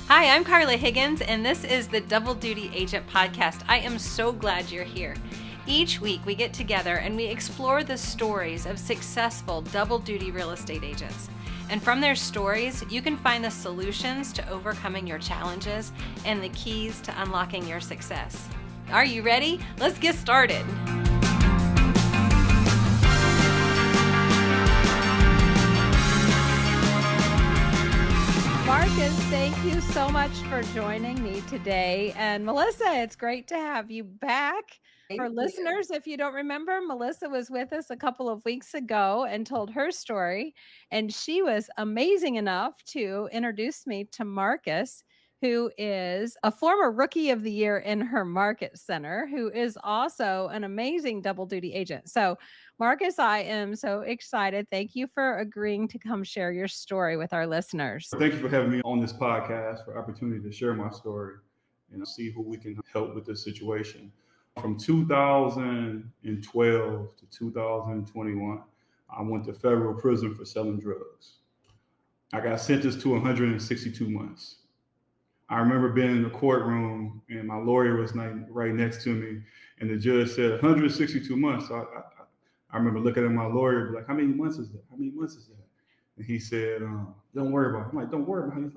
Hi, I'm Carla Higgins, and this is the Double Duty Agent Podcast. I am so glad you're here. Each week, we get together and we explore the stories of successful double duty real estate agents. And from their stories, you can find the solutions to overcoming your challenges and the keys to unlocking your success. Are you ready? Let's get started. Marcus, thank you so much for joining me today. And Melissa, it's great to have you back. For listeners, if you don't remember, Melissa was with us a couple of weeks ago and told her story. And she was amazing enough to introduce me to Marcus, who is a former Rookie of the Year in her market center, who is also an amazing double duty agent. So, Marcus, I am so excited. Thank you for agreeing to come share your story with our listeners. Thank you for having me on this podcast, for opportunity to share my story and see who we can help with this situation. From 2012 to 2021, I went to federal prison for selling drugs. I got sentenced to 162 months. I remember being in the courtroom and my lawyer was right next to me, and the judge said 162 months. So I remember looking at my lawyer and be like, how many months is that? How many months is that? And he said, don't worry about it. I'm like, don't worry about it.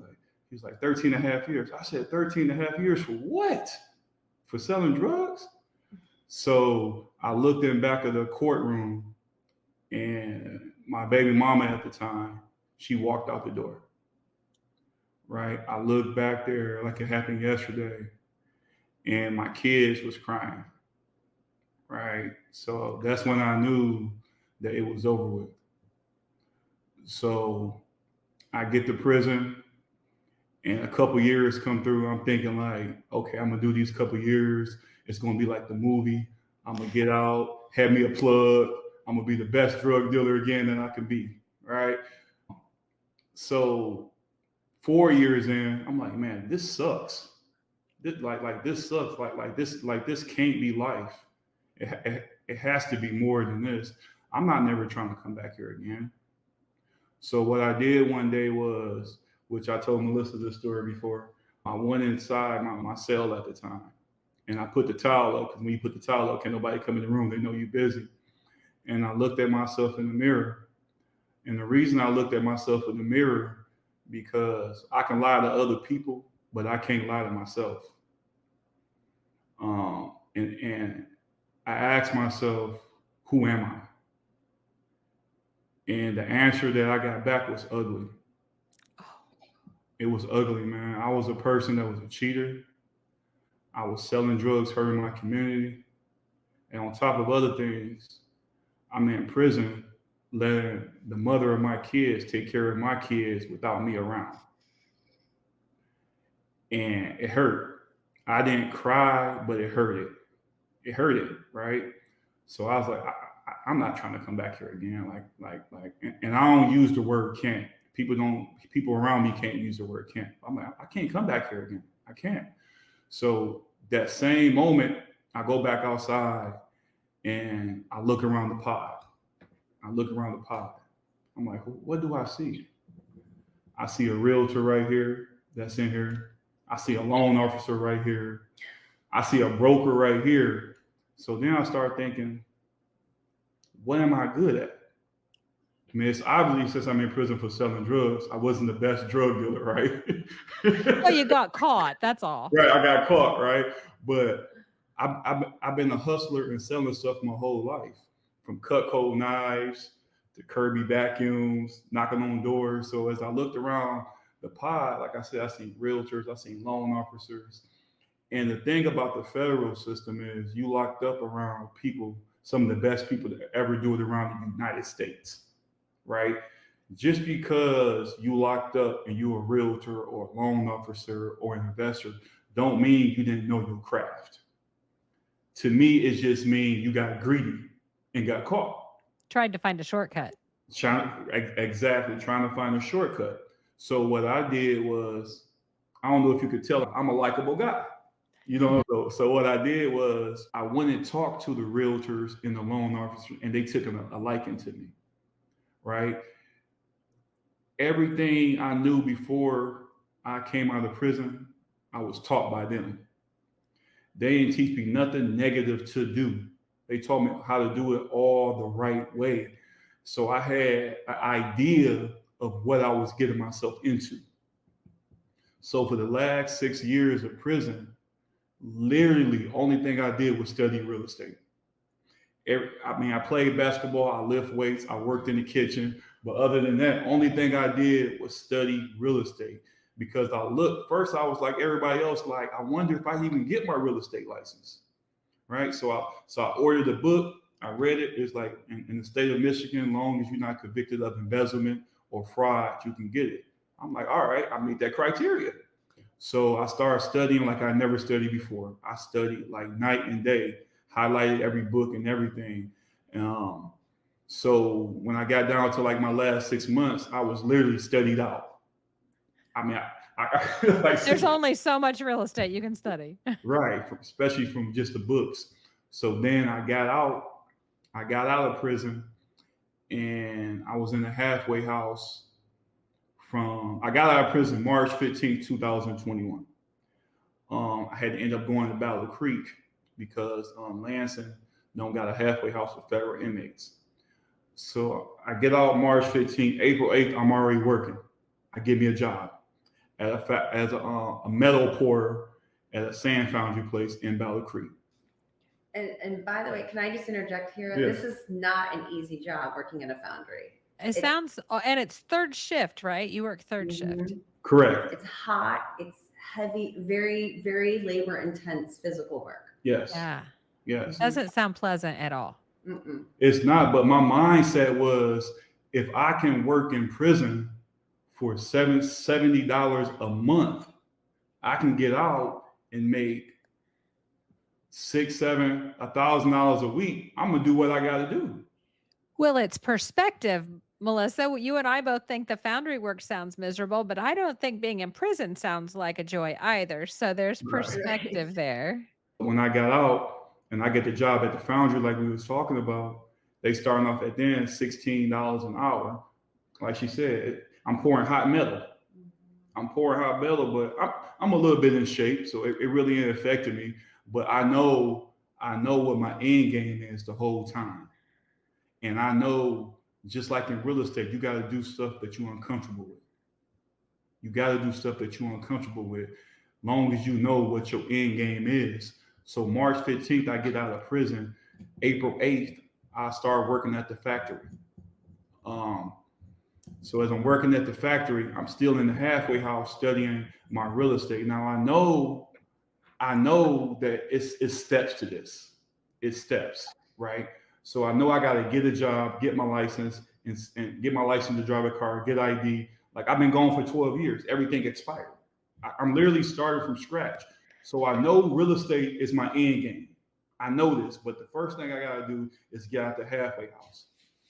He's like 13 and a half years. I said, 13 and a half years for what? For selling drugs? So I looked in back of the courtroom, and my baby mama at the time, she walked out the door. Right? I looked back there like it happened yesterday, and my kids was crying. Right? So that's when I knew that it was over with. So I get to prison, and a couple years come through. I'm thinking like, okay, I'm gonna do these couple years. It's gonna be like the movie. I'm gonna get out, have me a plug. I'm gonna be the best drug dealer again that I can be, right? So 4 years in, I'm like, man, this sucks. This sucks. This can't be life. It has to be more than this. I'm not never trying to come back here again. So what I did one day was, which I told Melissa this story before, I went inside my cell at the time, and I put the towel up, because when you put the towel up, can't nobody come in the room. They know you're busy. And I looked at myself in the mirror. And the reason I looked at myself in the mirror, because I can lie to other people, but I can't lie to myself. And I asked myself, who am I? And the answer that I got back was ugly. It was ugly, man. I was a person that was a cheater. I was selling drugs, hurting my community. And on top of other things, I'm in prison, letting the mother of my kids take care of my kids without me around. And it hurt. I didn't cry, but it hurt it. It hurt it, right? So I was like, I'm not trying to come back here again. And I don't use the word can't. People around me can't use the word can't. I'm like, I can't come back here again. I can't. So that same moment, I go back outside and I look around the pod. I'm like, what do I see? I see a realtor right here that's in here. I see a loan officer right here. I see a broker right here. So then I start thinking, what am I good at? I mean, it's obviously, since I'm in prison for selling drugs, I wasn't the best drug dealer, right? Well, you got caught. That's all. Right, I got caught, right? But I've been a hustler and selling stuff my whole life, from Cutco knives to Kirby vacuums, knocking on doors. So as I looked around the pod, like I said, I seen realtors, I seen loan officers. And the thing about the federal system is you locked up around people, some of the best people to ever do it around the United States, right? Just because you locked up and you're a realtor or a loan officer or an investor, don't mean you didn't know your craft. To me, it just means you got greedy and got caught. Tried to find a shortcut. Trying to find a shortcut. So what I did was, I don't know if you could tell, I'm a likable guy. So what I did was I went and talked to the realtors and the loan officers, and they took a liking to me, right? Everything I knew before I came out of prison, I was taught by them. They didn't teach me nothing negative to do. They taught me how to do it all the right way. So I had an idea of what I was getting myself into. So for the last 6 years of prison, literally only thing I did was study real estate. I played basketball, I lift weights, I worked in the kitchen, but other than that, only thing I did was study real estate. Because I looked first, I was like everybody else, like I wonder if I even get my real estate license, right? So I ordered the book, I read it. It's like in the state of Michigan, long as you're not convicted of embezzlement or fraud, you can get it. I'm like, all right, I meet that criteria. So I started studying like I never studied before. I studied like night and day, highlighted every book and everything. Um, so when I got down to like my last 6 months, I was literally studied out. I mean, like There's only so much real estate you can study. right, especially from just the books. So then I got out. I got out of prison, and I was in a halfway house I got out of prison March 15th, 2021. I had to end up going to Battle Creek because Lansing don't got a halfway house for federal inmates. So I get out March 15th, April 8th, I'm already working. I get me a job as a metal pourer at a sand foundry place in Battle Creek. And by the way, can I just interject here? Yeah. This is not an easy job working in a foundry. It sounds, and it's third shift, right? You work 3rd shift. Correct. It's hot. It's heavy, very, very labor intense physical work. Yes. Yeah. Yes. Doesn't sound pleasant at all. Mm-mm. It's not, but my mindset was if I can work in prison for $70 a month, I can get out and make $6,000, $1,000 a week. I'm gonna do what I gotta do. Well, it's perspective, Melissa. You and I both think the foundry work sounds miserable, but I don't think being in prison sounds like a joy either. So there's perspective there. When I got out and I get the job at the foundry, like we was talking about, they starting off at then $16 an hour. Like she said, I'm pouring hot metal. But I'm a little bit in shape, so it really ain't affected me. But I know what my end game is the whole time. And I know, just like in real estate, you got to do stuff that you're uncomfortable with. Long as you know what your end game is. So March 15th, I get out of prison. April 8th, I start working at the factory. So as I'm working at the factory, I'm still in the halfway house studying my real estate. Now I know that it's steps to this. It's steps, right? So I know I got to get a job, get my license, and get my license to drive a car, get ID. Like I've been gone for 12 years. Everything expired. I'm literally started from scratch. So I know real estate is my end game. I know this, but the first thing I got to do is get out the halfway house.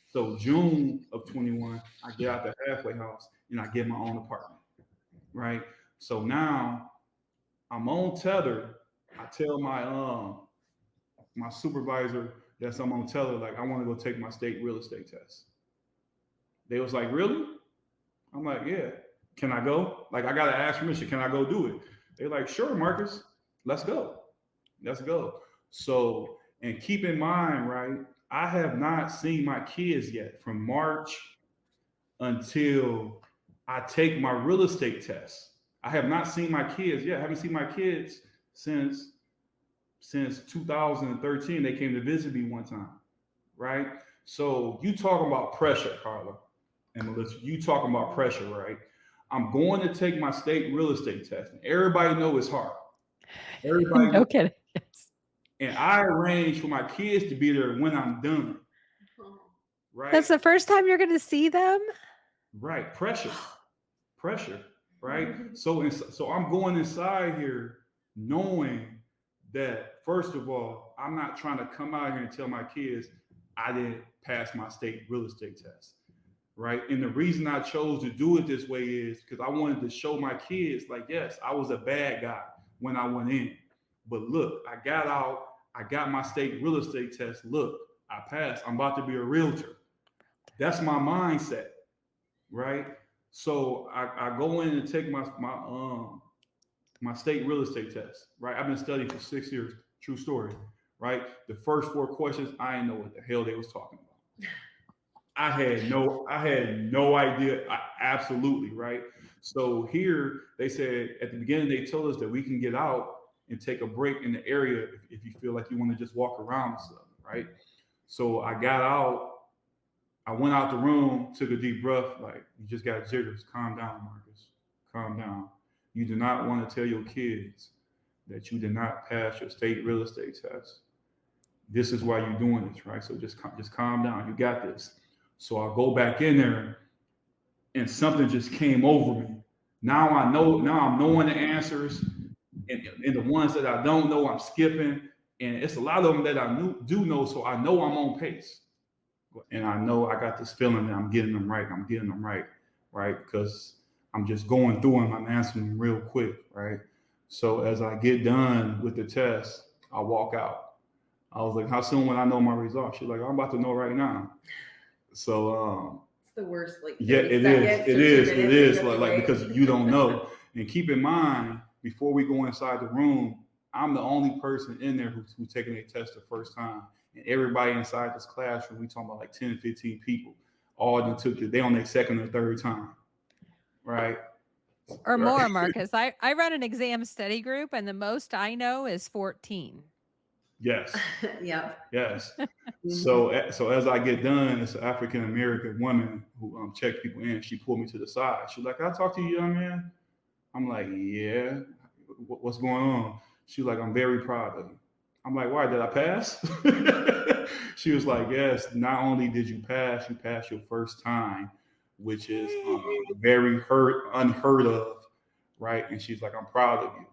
So June of 21, I get out the halfway house and I get my own apartment, right? So now I'm on tether. I tell my supervisor that I'm on tether, like I want to go take my state real estate test. They was like, really? I'm like, yeah. Can I go? Like I gotta ask permission. Can I go do it? They're like, sure, Marcus. Let's go. So, and keep in mind, right? I have not seen my kids yet from March until I take my real estate test. I have not seen my kids yet. I haven't seen my kids since 2013. They came to visit me one time, right? So you talking about pressure, Carla and Melissa. You talking about pressure, right? I'm going to take my state real estate test. Everybody know it's hard. Everybody no kidding. Yes. And I arrange for my kids to be there when I'm done. Right. That's the first time you're going to see them? Right. Pressure. Right. So I'm going inside here knowing that, first of all, I'm not trying to come out here and tell my kids I didn't pass my state real estate test. Right. And the reason I chose to do it this way is because I wanted to show my kids, like, yes, I was a bad guy when I went in. But look, I got out, I got my state real estate test. Look, I passed. I'm about to be a realtor. That's my mindset, right? So I go in and take my state real estate test, right? I've been studying for 6 years, true story, right? The first 4 questions, I didn't know what the hell they was talking about. I had no idea. Absolutely, right? So here they said at the beginning, they told us that we can get out and take a break in the area if you feel like you want to just walk around and stuff, right? So I got out, I went out the room, took a deep breath, like, you just got jitters. Calm down, Marcus. Calm down. You do not want to tell your kids that you did not pass your state real estate test. This is why you're doing this, right? So just calm down. You got this. So I go back in there, and something just came over me. Now I know. Now I'm knowing the answers, and the ones that I don't know, I'm skipping. And it's a lot of them that I do know, so I know I'm on pace. And I know I got this feeling that I'm getting them right. I'm getting them right? Because I'm just going through them. I'm answering them real quick, right? So as I get done with the test, I walk out. I was like, how soon will I know my results? She's like, I'm about to know right now. So it's the worst. Like, yeah, it is like because you don't know. And keep in mind, before we go inside the room, I'm the only person in there who's taking a test the first time. And everybody inside this classroom, we talking about like 10, 15 people, all of them took it. They on their second or third time, right? Or more, Marcus. I run an exam study group, and the most I know is 14. Yes. Yeah. Yes. So as I get done, it's an African American woman who checks people in. She pulled me to the side. She's like, "Can I talk to you, young man?" I'm like, "Yeah. What's going on?" She's like, "I'm very proud of you." I'm like, "Why, did I pass?" She was like, "Yes, not only did you pass your first time, which is very unheard of, right?" And she's like, "I'm proud of you."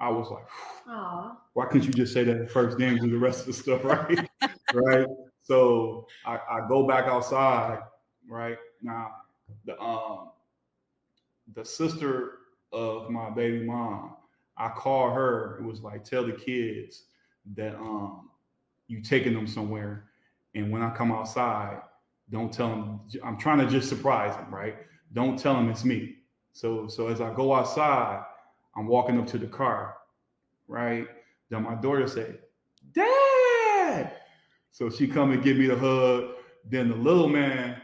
I was like, "Aw, why couldn't you just say that at first, then do the rest of the stuff, right? Right. So I go back outside, right? Now the sister of my baby mom, I call her. It was like, tell the kids that you taking them somewhere, and when I come outside, don't tell them. I'm trying to just surprise them, right? Don't tell them it's me. So as I go outside, I'm walking up to the car, right? Then my daughter said, "Dad!" So she come and give me the hug. Then the little man,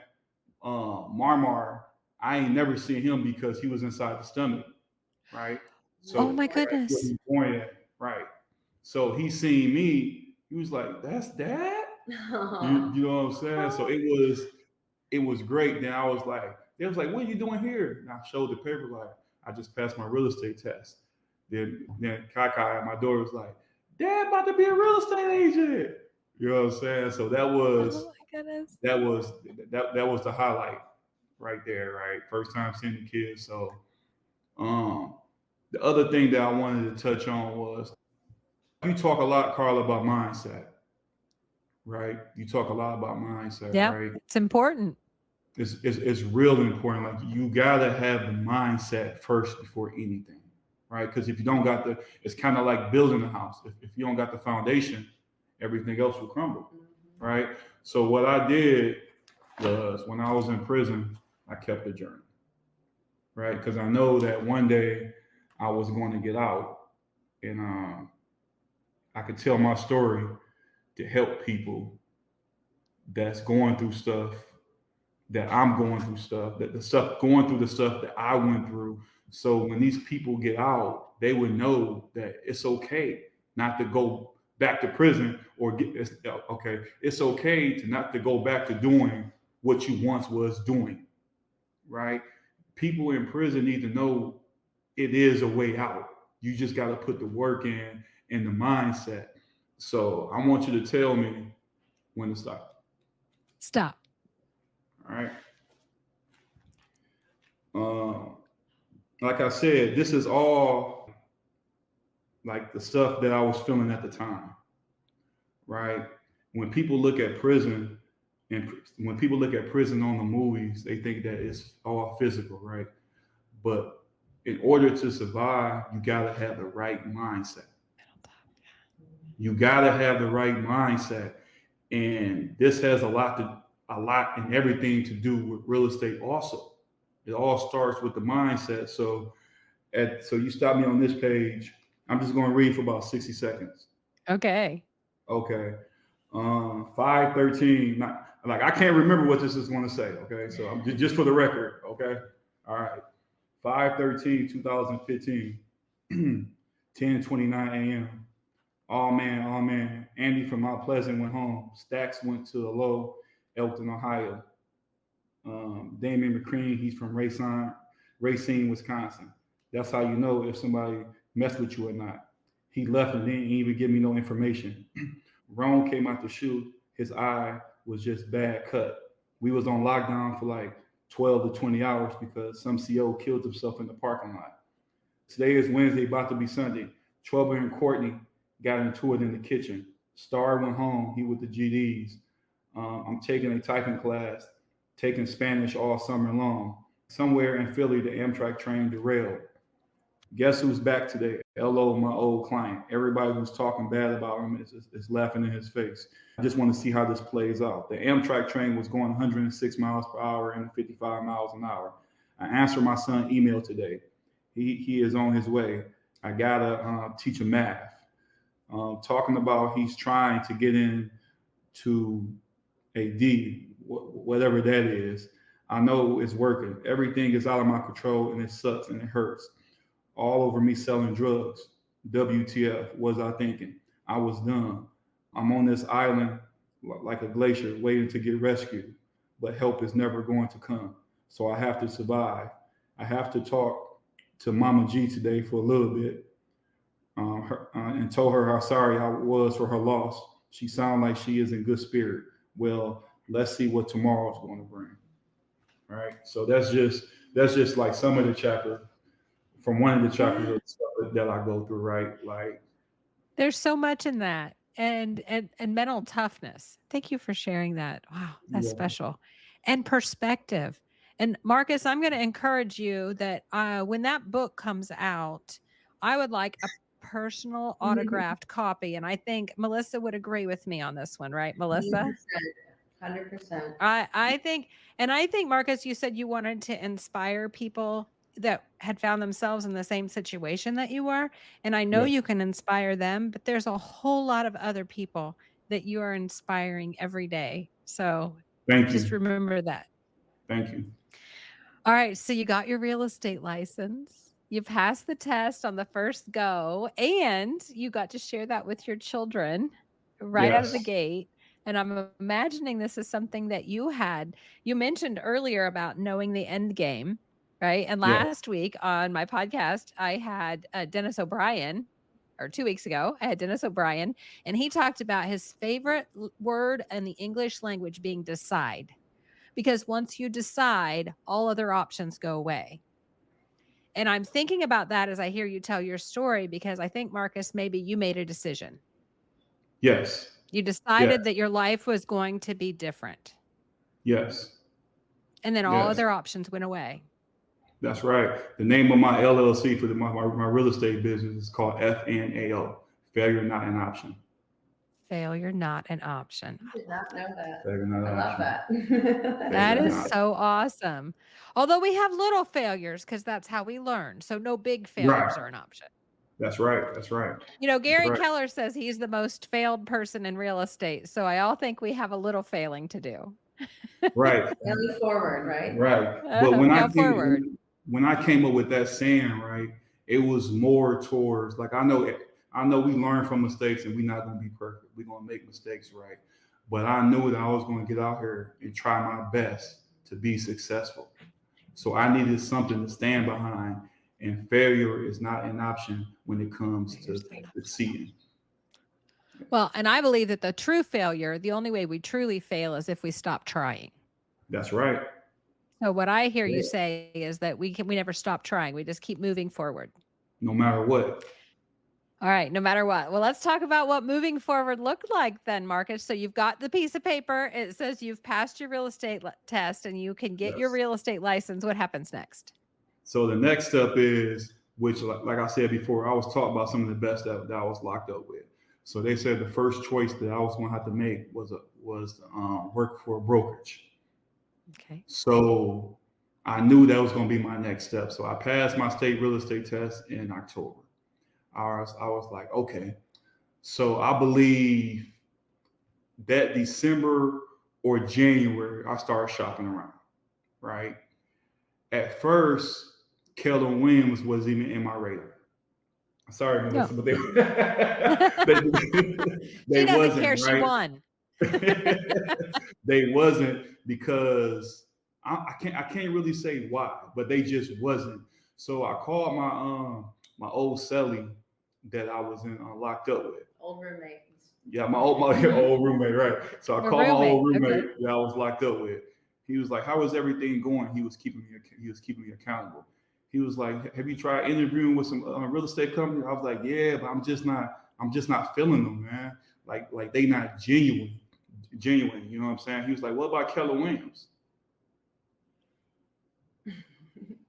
Marmar, I ain't never seen him because he was inside the stomach, right? So oh my goodness. where he born at, right? So he seen me. He was like, "That's Dad." You know what I'm saying? So it was great. Then I was like, they was like, "What are you doing here?" And I showed the paper, like, I just passed my real estate test. Then Kaka, my daughter, was like, "Dad about to be a real estate agent." You know what I'm saying? So that was Oh my goodness. that was the highlight right there, right? First time seeing the kids. So the other thing that I wanted to touch on was, you talk a lot, Carl, about mindset, right? You talk a lot about mindset, Yeah, right? it's important. It's real important. Like, you gotta have the mindset first before anything, right? Because if you don't got it's kind of like building a house. If you don't got the foundation, everything else will crumble, right? So what I did was, when I was in prison, I kept a journal, right? Because I know that one day I was going to get out, and I could tell my story to help people that's going through stuff, that I'm going through stuff, that the stuff going through the stuff that I went through. So when these people get out, they would know that it's okay not to go back to prison, or it's okay to not to go back to doing what you once was doing, right? People in prison need to know it is a way out. You just got to put the work in and the mindset. So I want you to tell me when to stop. Stop. All right. Like I said, this is all like the stuff that I was feeling at the time, right? When people look at prison, and when people look at prison on the movies, they think that it's all physical, right? But in order to survive, you gotta have the right mindset. You gotta have the right mindset, and this has a lot and everything to do with real estate also. It all starts with the mindset. So you stop me on this page. I'm just going to read for about 60 seconds. Okay. Okay. 513. Like I can't remember what this is going to say. Okay. So I'm just for the record. Okay. All right. 5/13/2015. 10:29 a.m. Oh man. Andy from Mount Pleasant went home. Stacks went to the low, Elkton, Ohio. Damien McCreen, he's from Racine, Wisconsin. That's how you know if somebody messed with you or not. He left and didn't even give me no information. Ron came out to shoot. His eye was just bad cut. We was on lockdown for like 12 to 20 hours because some CO killed himself in the parking lot. Today is Wednesday, about to be Sunday. Trouble and Courtney got into it in the kitchen. Star went home, he with the GDs. I'm taking a typing class, taking Spanish all summer long. Somewhere in Philly, the Amtrak train derailed. Guess who's back today? LO, my old client. Everybody who's talking bad about him is laughing in his face. I just want to see how this plays out. The Amtrak train was going 106 miles per hour and 55 miles an hour. I answered my son's email today. He is on his way. I gotta teach him math. Talking about he's trying to get into a D, whatever that is. I know it's working. Everything is out of my control and it sucks and it hurts. All over me selling drugs. WTF was I thinking? I was done. I'm on this island like a glacier waiting to get rescued, but help is never going to come. So I have to survive. I have to talk to Mama G today for a little bit and told her how sorry I was for her loss. She sounded like she is in good spirit. Well, let's see what tomorrow is going to bring. All right. So that's just like some of the chapter from one of the chapters of stuff that I go through, right? Like There's so much in that. And mental toughness. Thank you for sharing that. Wow, that's special. And perspective. And Marcus, I'm going to encourage you that when that book comes out, I would like a personal autographed copy. And I think Melissa would agree with me on this one, right, Melissa? 100%. I think, Marcus, you said you wanted to inspire people that had found themselves in the same situation that you were. And I know you can inspire them, but there's a whole lot of other people that you are inspiring every day. So just remember that. Thank you. All right. So you got your real estate license. You passed the test on the first go, and you got to share that with your children right out of the gate. And I'm imagining this is something that you mentioned earlier about knowing the end game, right? And last week on my podcast, I had Dennis O'Brien, or 2 weeks ago, I had Dennis O'Brien, and he talked about his favorite word in the English language being decide. Because once you decide, all other options go away. And I'm thinking about that as I hear you tell your story, because I think, Marcus, maybe you made a decision. Yes. You decided that your life was going to be different. Yes. And then all other options went away. That's right. The name of my LLC for my real estate business is called FNAO, Failure Not an Option. Failure not an option. I did not know that. Failure not an I option. love that. That is so awesome. Although we have little failures because that's how we learn. So no big failures are an option. That's right. That's right. You know, Gary Keller says he's the most failed person in real estate. So I all think we have a little failing to do. Right. Failing forward, right? Right. But when I came up with that saying, right, it was more towards like I know we learn from mistakes and we're not going to be perfect. We're going to make mistakes, right? But I knew that I was going to get out here and try my best to be successful. So I needed something to stand behind, and failure is not an option when it comes to succeeding. Well, and I believe that the true failure, the only way we truly fail is if we stop trying. That's right. So what I hear you say is that we never stop trying. We just keep moving forward. No matter what. All right, no matter what. Well, let's talk about what moving forward looked like then, Marcus. So you've got the piece of paper. It says you've passed your real estate test and you can get your real estate license. What happens next? So the next step is, which like I said before, I was taught about some of the best that I was locked up with. So they said the first choice that I was going to have to make was work for a brokerage. Okay. So I knew that was going to be my next step. So I passed my state real estate test in October. I was like, okay. So I believe that December or January, I started shopping around, right? At first, Keller Williams wasn't even in my radar. Sorry, Melissa, but She doesn't wasn't, care. right? She won. They wasn't because I can't really say why, but they just wasn't. So I called my old celly that I was in locked up with. Old roommate. Yeah, my old roommate, right? So I called my old roommate that I was locked up with. He was like, "How is everything going?" He was keeping me accountable. He was like, "Have you tried interviewing with some real estate company?" I was like, "Yeah, but I'm just not feeling them, man. Like they not genuine. You know what I'm saying?" He was like, "What about Keller Williams?"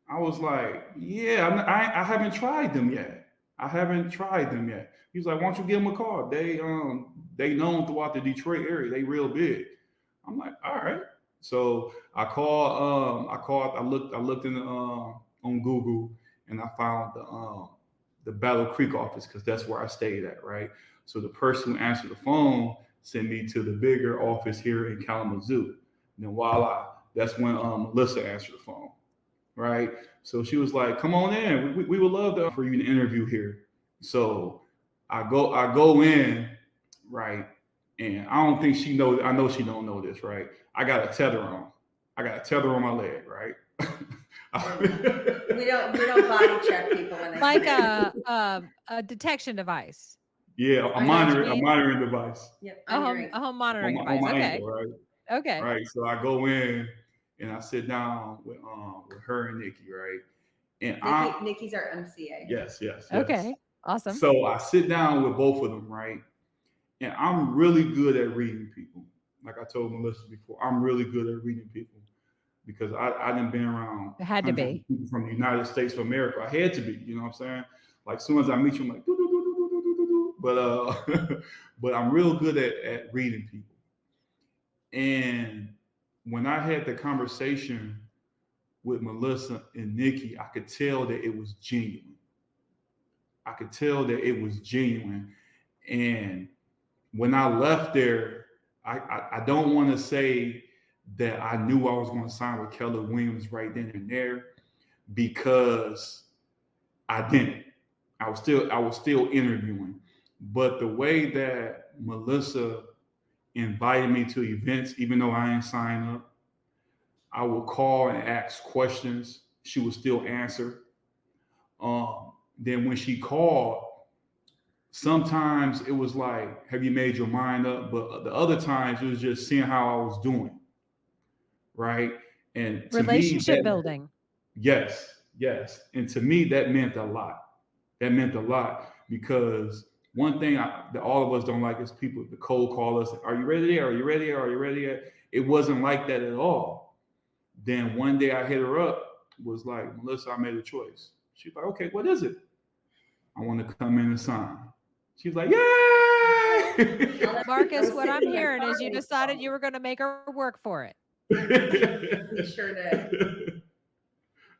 I was like, "Yeah, I haven't tried them yet. He was like, "Why don't you give them a call? They known throughout the Detroit area. They real big." I'm like, "All right." So I called. I looked in on Google, and I found the Battle Creek office because that's where I stayed at, right? So the person who answered the phone sent me to the bigger office here in Kalamazoo. And then that's when Melissa answered the phone, right? So she was like, "Come on in. We would love for you to interview here." So I go in, right? And I don't think she knows. I know she don't know this, right? I got a tether on my leg, right? we don't body check people when they like a detection device. Yeah, a monitoring device. Yep, a home monitoring device. On my Okay. ankle, right? Okay. Right. So I go in and I sit down with her and Nikki, right? And Nikki's our MCA. Yes. Okay. Awesome. So I sit down with both of them, right? And I'm really good at reading people. Like I told Melissa before, I'm really good at reading people because I done been around people from the United States of America. I had to be, you know what I'm saying? Like as soon as I meet you, I'm like, but I'm real good at reading people. And when I had the conversation with Melissa and Nikki, I could tell that it was genuine. And when I left there, I don't want to say that I knew I was going to sign with Keller Williams right then and there because I didn't. I was still interviewing. But the way that Melissa invited me to events, even though I didn't sign up, I would call and ask questions. She would still answer. Then when she called, sometimes it was like, "Have you made your mind up?" But the other times it was just seeing how I was doing. Right. And relationship building. Yes. And to me, that meant a lot. Because one thing that all of us don't like is people to cold call us. "Are you ready there? Are you ready? Are you ready yet?" It wasn't like that at all. Then one day I hit her up, was like, "Melissa, I made a choice." She's like, "Okay, what is it?" "I want to come in and sign." She's like, "Yay!" Marcus, what I'm hearing is you decided you were going to make her work for it. We sure did.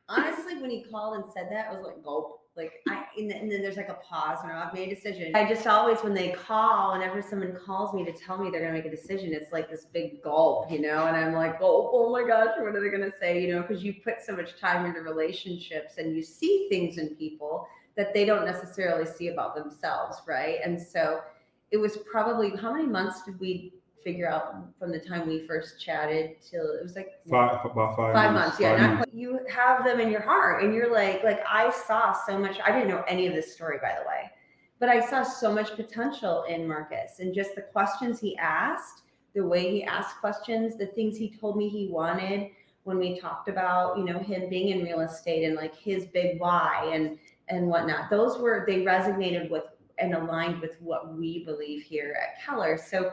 Honestly, when he called and said that, I was like, gulp. Like and then there's like a pause when I've made a decision. I just always, when they call, whenever someone calls me to tell me they're gonna make a decision, it's like this big gulp, you know. And I'm like, oh my gosh, what are they gonna say, you know? Because you put so much time into relationships and you see things in people that they don't necessarily see about themselves, right? And so it was probably, how many months did we figure out from the time we first chatted till it was like about 5 months. Yeah, not quite. You have them in your heart, and you're like I saw so much. I didn't know any of this story, by the way, but I saw so much potential in Marcus and just the questions he asked, the way he asked questions, the things he told me he wanted when we talked about, you know, him being in real estate and like his big why and whatnot. They resonated with and aligned with what we believe here at Keller. So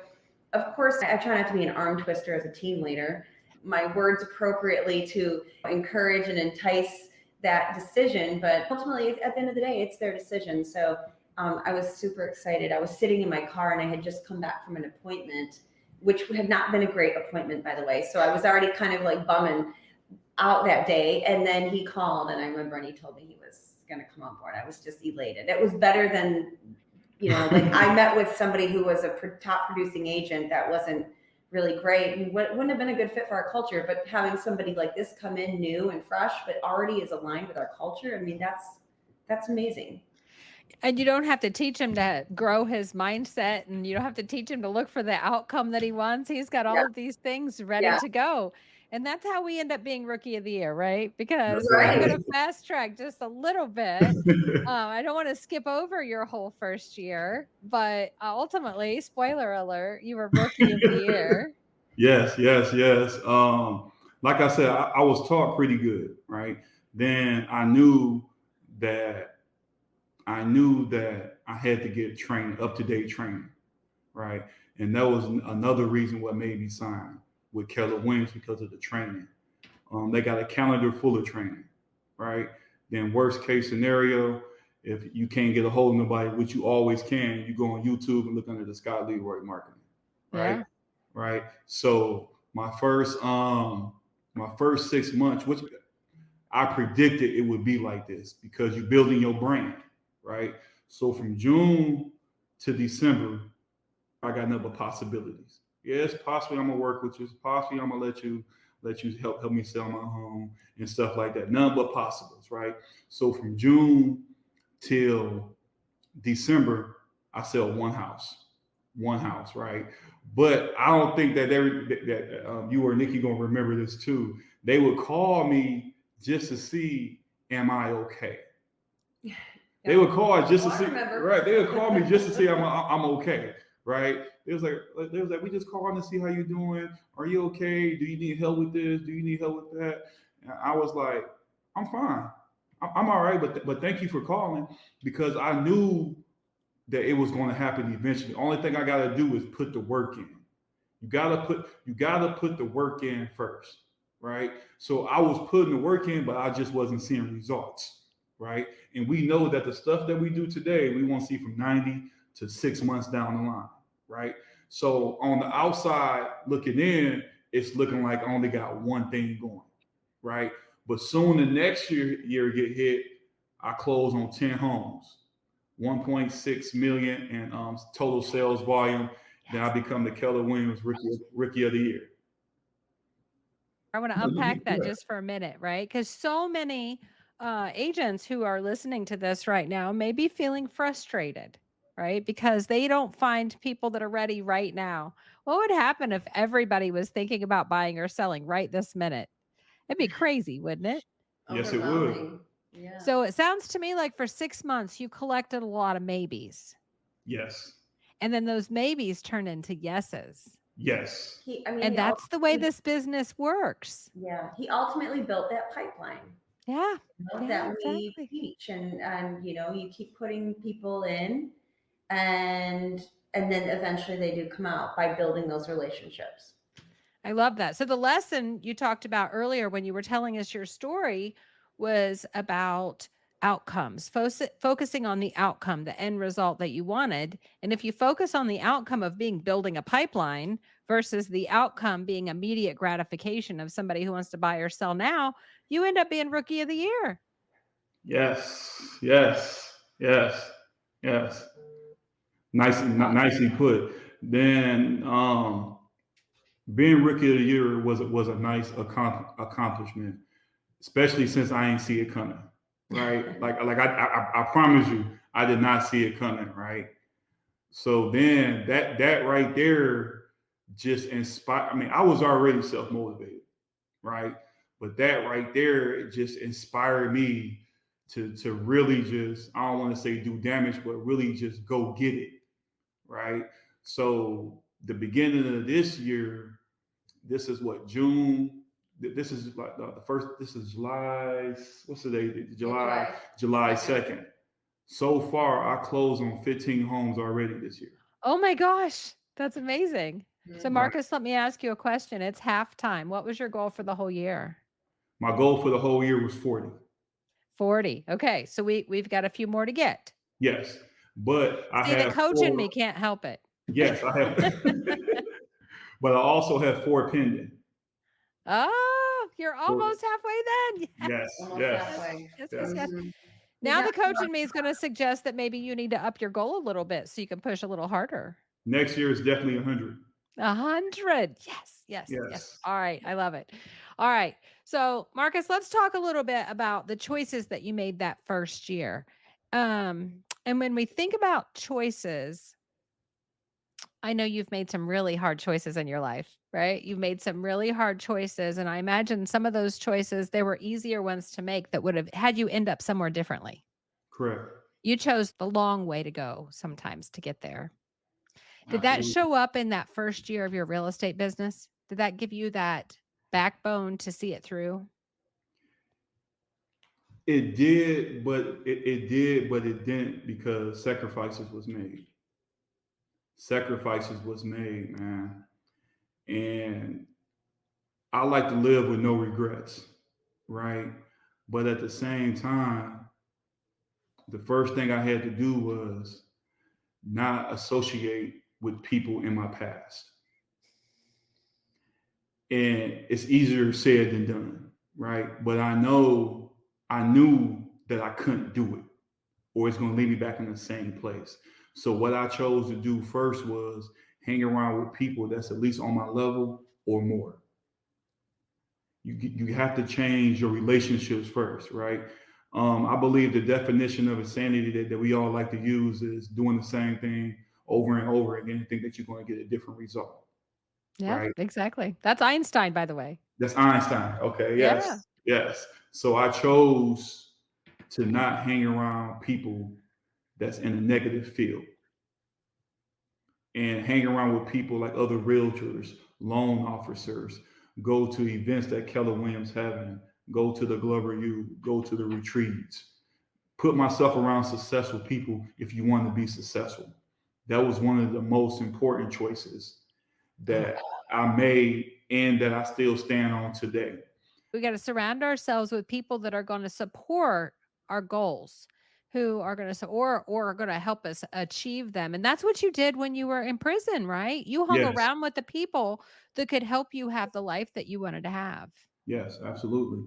of course, I try not to be an arm twister as a team leader. My words appropriately to encourage and entice that decision, but ultimately, at the end of the day, it's their decision. So I was super excited. I was sitting in my car and I had just come back from an appointment, which had not been a great appointment, by the way. So I was already kind of like bumming. out that day. And then he called, and I remember, and he told me he was going to come on board. I was just elated. It was better than, like I met with somebody who was a top producing agent that wasn't really great and wouldn't have been a good fit for our culture. But having somebody like this come in new and fresh, but already is aligned with our culture, I mean, that's amazing. And you don't have to teach him to grow his mindset, and you don't have to teach him to look for the outcome that he wants. He's got all of these things ready to go. And that's how we end up being Rookie of the Year, right? Because I'm going to fast track just a little bit. I don't want to skip over your whole first year, but ultimately, spoiler alert, you were Rookie of the Year. Yes. Like I said, I was taught pretty good, right? Then I knew that I had to get training, up-to-date training, right? And that was another reason what made me sign with Keller Williams, because of the training. They got a calendar full of training, right? Then worst case scenario, if you can't get a hold of nobody, which you always can, you go on YouTube and look under the Scott Leroy marketing, right? Yeah. Right. So my first 6 months, which I predicted it would be like this, because you're building your brand, right? So from June to December, I got nothing but possibilities. Yes, possibly I'm gonna work with you. Possibly I'm gonna let you help me sell my home and stuff like that. None but possibles, right? So from June till December, I sell one house, right? But I don't think that you or Nikki gonna remember this too. They would call me just to see, am I okay? They would call just to see, right? They would call me just to see I'm okay, right? It was like we just calling to see how you doing. Are you okay? Do you need help with this? Do you need help with that? And I was like, I'm fine. I'm all right, but thank you for calling, because I knew that it was going to happen eventually. Only thing I got to do is put the work in. You gotta put the work in first, right? So I was putting the work in, but I just wasn't seeing results, right? And we know that the stuff that we do today, we want to see from 90 to 6 months down the line, right? So on the outside looking in, it's looking like I only got one thing going, right? But soon the next year get hit, I close on 10 homes, 1.6 million in total sales volume. Then I become the Keller Williams Rookie of the Year. I want to unpack that just for a minute, right? Because so many agents who are listening to this right now may be feeling frustrated, right? Because they don't find people that are ready right now. What would happen if everybody was thinking about buying or selling right this minute? It'd be crazy, wouldn't it? Yes, it would. Yeah. So it sounds to me like for 6 months, you collected a lot of maybes. Yes. And then those maybes turn into yeses. Yes. And that's the way this business works. Yeah. He ultimately built that pipeline. Yeah. That we teach, and you keep putting people in, and then eventually they do come out by building those relationships. I love that. So the lesson you talked about earlier when you were telling us your story was about outcomes, focusing on the outcome, the end result that you wanted. And if you focus on the outcome of building a pipeline versus the outcome being immediate gratification of somebody who wants to buy or sell now, you end up being Rookie of the Year. Yes. Nicely put. Then being Rookie of the Year was a nice accomplishment, especially since I ain't see it coming, right? like I promise you, I did not see it coming, right? So then that right there just inspired. I mean, I was already self-motivated, right? But that right there, it just inspired me to really just, I don't want to say do damage, but really just go get it, right? So the beginning of this year, this is what, June? This is like the first, this is July, what's the date? July 2nd. So far, I closed on 15 homes already this year. Oh my gosh, that's amazing. So Marcus, let me ask you a question. It's halftime. What was your goal for the whole year? My goal for the whole year was 40. 40. Okay. So we've got a few more to get. Yes. But I have the coach in me can't help it. Yes, I have. But I also have 4 pending. Oh, You're almost halfway then. Yes, Almost yes, halfway. Yes. Mhm. Now You the got coach in me is going to suggest that maybe you need to up your goal a little bit so you can push a little harder. Next year is definitely 100. 100. Yes, yes, yes. Yes. All right. I love it. All right. So, Marcus, let's talk a little bit about the choices that you made that first year. And when we think about choices, I know you've made some really hard choices in your life, right? You've made some really hard choices. And I imagine some of those choices, there were easier ones to make that would have had you end up somewhere differently. Correct. You chose the long way to go sometimes to get there. Did that Absolutely. show up in that first year of your real estate business? Did that give you that backbone to see it through? It did, but it did, but it didn't because sacrifices was made. Sacrifices was made, man. And I like to live with no regrets, right? But at the same time, the first thing I had to do was not associate with people in my past. And it's easier said than done, right? But I knew that I couldn't do it or it's going to lead me back in the same place. So what I chose to do first was hang around with people that's at least on my level or more. You have to change your relationships first, right? I believe the definition of insanity that we all like to use is doing the same thing over and over again and think that you're going to get a different result, Yeah, right? exactly. That's Einstein, by the way. That's Einstein. Okay. Yeah. Yes. Yes. So I chose to not hang around people that's in a negative field and hang around with people like other realtors, loan officers, go to events that Keller Williams having, go to the Glover U, go to the retreats, put myself around successful people if you want to be successful. That was one of the most important choices that I made and that I still stand on today. We got to surround ourselves with people that are going to support our goals, who are going to or are going to help us achieve them. And that's what you did when you were in prison, right? You hung Yes, around with the people that could help you have the life that you wanted to have. yes, absolutely.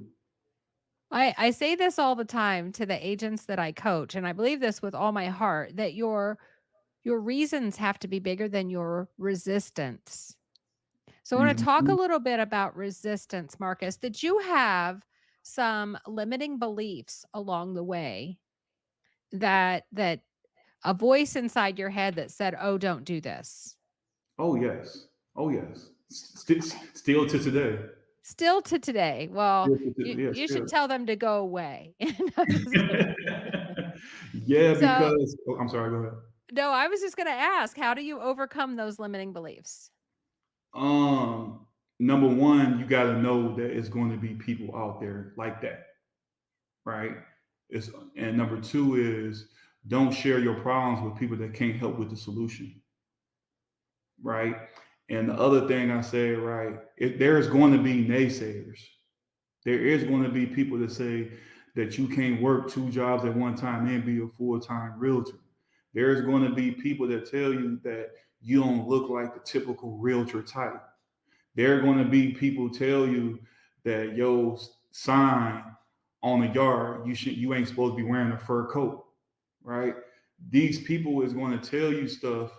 I say this all the time to the agents that I coach, and I believe this with all my heart, that your reasons have to be bigger than your resistance. So I want to talk a Mhm. little bit about resistance, Marcus. Did you have some limiting beliefs along the way that a voice inside your head that said, "Oh, don't do this"? Oh yes, oh yes. Okay. Still to today. Still to today. Well, Still to yeah, you still. should tell them to go away. No, I'm just kidding. Yeah, So, because I'm sorry. Go ahead. no, I was just going to ask, how do you overcome those limiting beliefs? Um, Number one, you got to know that it's going to be people out there like that, right? It's and number two is don't share your problems with people that can't help with the solution, right? And the other thing I say, right, there is going to be naysayers. There is going to be people that say that you can't work two jobs at one time and be a full-time realtor. There's going to be people that tell you that you don't look like the typical realtor type. There are going to be people tell you that your sign on the yard you ain't supposed to be wearing a fur coat, right? These people is going to tell you stuff.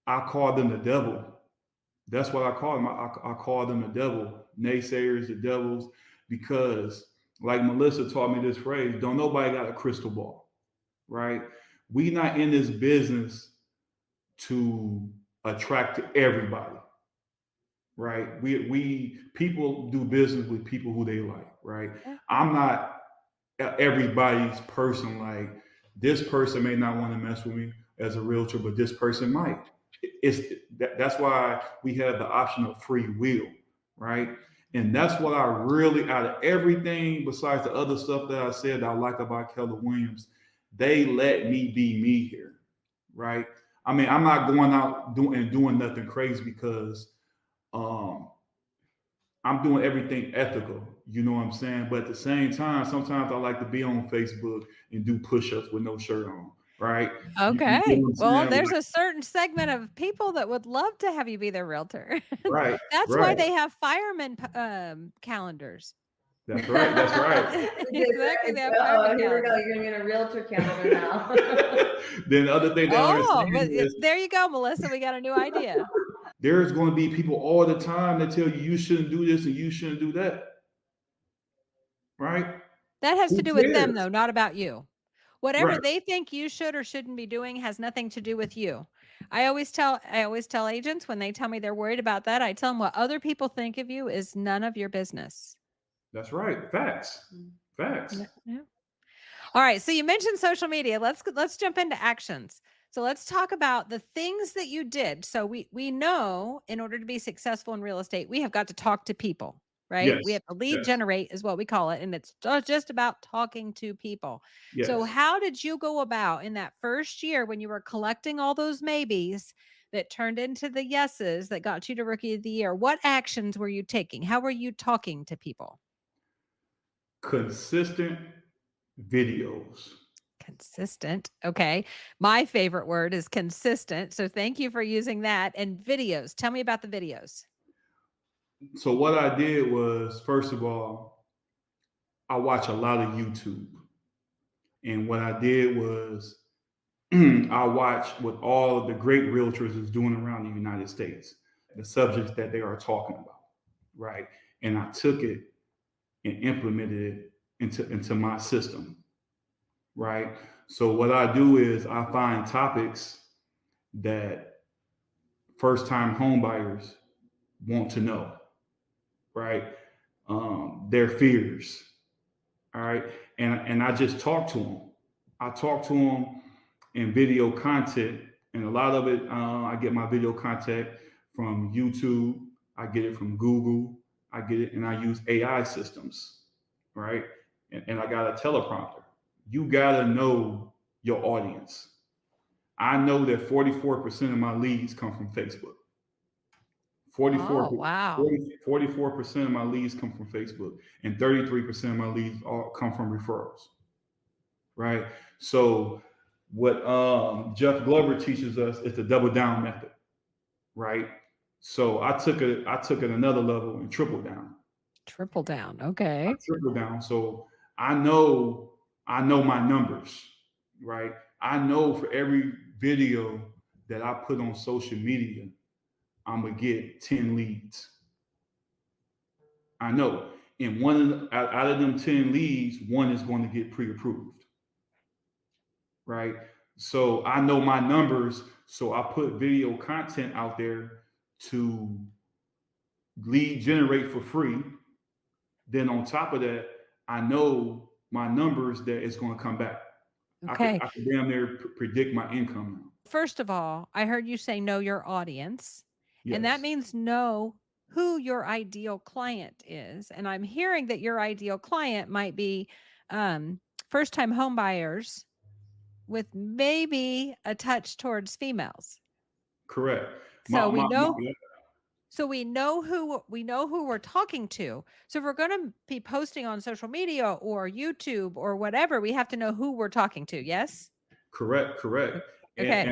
I call them the devil. That's what I call them. I call them the devil, naysayers, the devils, because like Melissa taught me this phrase, don't nobody got a crystal ball, right? We not in this business to attract to everybody, right? We people do business with people who they like, right? Yeah. I'm not everybody's person. Like this person may not want to mess with me as a realtor, but this person might. That's why we have the option of free will, right? And that's what I really, out of everything besides the other stuff that I said that I like about Keller Williams, they let me be me here, right? I mean, I'm not going out doing nothing crazy because um, I'm doing everything ethical. You know what I'm saying? But at the same time, sometimes I like to be on Facebook and do push-ups with no shirt on. right? You get Okay. what I'm Well, saying? there's Like, a certain segment of people that would love to have you be their realtor. right, That's why right. they have fireman calendars. That's right. That's right. Exactly. They have Oh, fireman here we go. calendars. You're gonna get a realtor calendar now. Then the other thing they don't Oh, understand but is there you go, Melissa. We got a new idea. there's going to be people all the time that tell you shouldn't do this and you shouldn't do that, right? That has to Who do with them, cares? though, not about you. Whatever Right. they think you should or shouldn't be doing has nothing to do with you. I always tell agents when they tell me they're worried about that, I tell them what other people think of you is none of your business. That's right. Facts. Facts. Yeah. All right, so you mentioned social media. Let's jump into actions. So let's talk about the things that you did. So we know in order to be successful in real estate, we have got to talk to people, right? We Yes. have to lead Yes. generate is what we call it, and it's just about talking to people. So Yes. how did you go about in that first year when you were collecting all those maybes that turned into the yeses that got you to rookie of the year? What actions were you taking? How were you talking to people? Consistent videos. Consistent. Okay. My favorite word is consistent. So thank you for using that. And videos. Tell me about the videos. So what I did was, first of all, I watch a lot of YouTube. And what I did was I watched what all of the great realtors is doing around the United States, the subjects that they are talking about, right? And I took it and implemented it into my system, right? So what I do is I find topics that first time home buyers want to know, right? Their fears, all right? And I just talk to them. I talk to them in video content, and a lot of it, I get my video content from YouTube. I get it from Google. I get it, and I use AI systems, right? And I got a teleprompter. You gotta know your audience. I know that 44% of my leads come from Facebook. 44, Oh, wow. 44% of my leads come from Facebook, and 33% of my leads all come from referrals, right? So what Jeff Glover teaches us is the double down method, right? So I took it another level and tripled down. Triple down. I Okay. tripled down. So I know my numbers, right? I know for every video that I put on social media, I'm gonna get 10 leads. I know. And out of them 10 leads, one is going to get pre-approved, right? So I know my numbers. So I put video content out there to lead generate for free. Then on top of that, I know my numbers that it's going to come back. Okay. I could damn near predict my income now. First of all, I heard you say know your audience, and that Yes, means know who your ideal client is. And I'm hearing that your ideal client might be first time home buyers with maybe a touch towards females. correct. So My, we my, know my, so we know who we're talking to. So if we're going to be posting on social media or YouTube or whatever, we have to know who we're talking to. Yes? correct. Okay.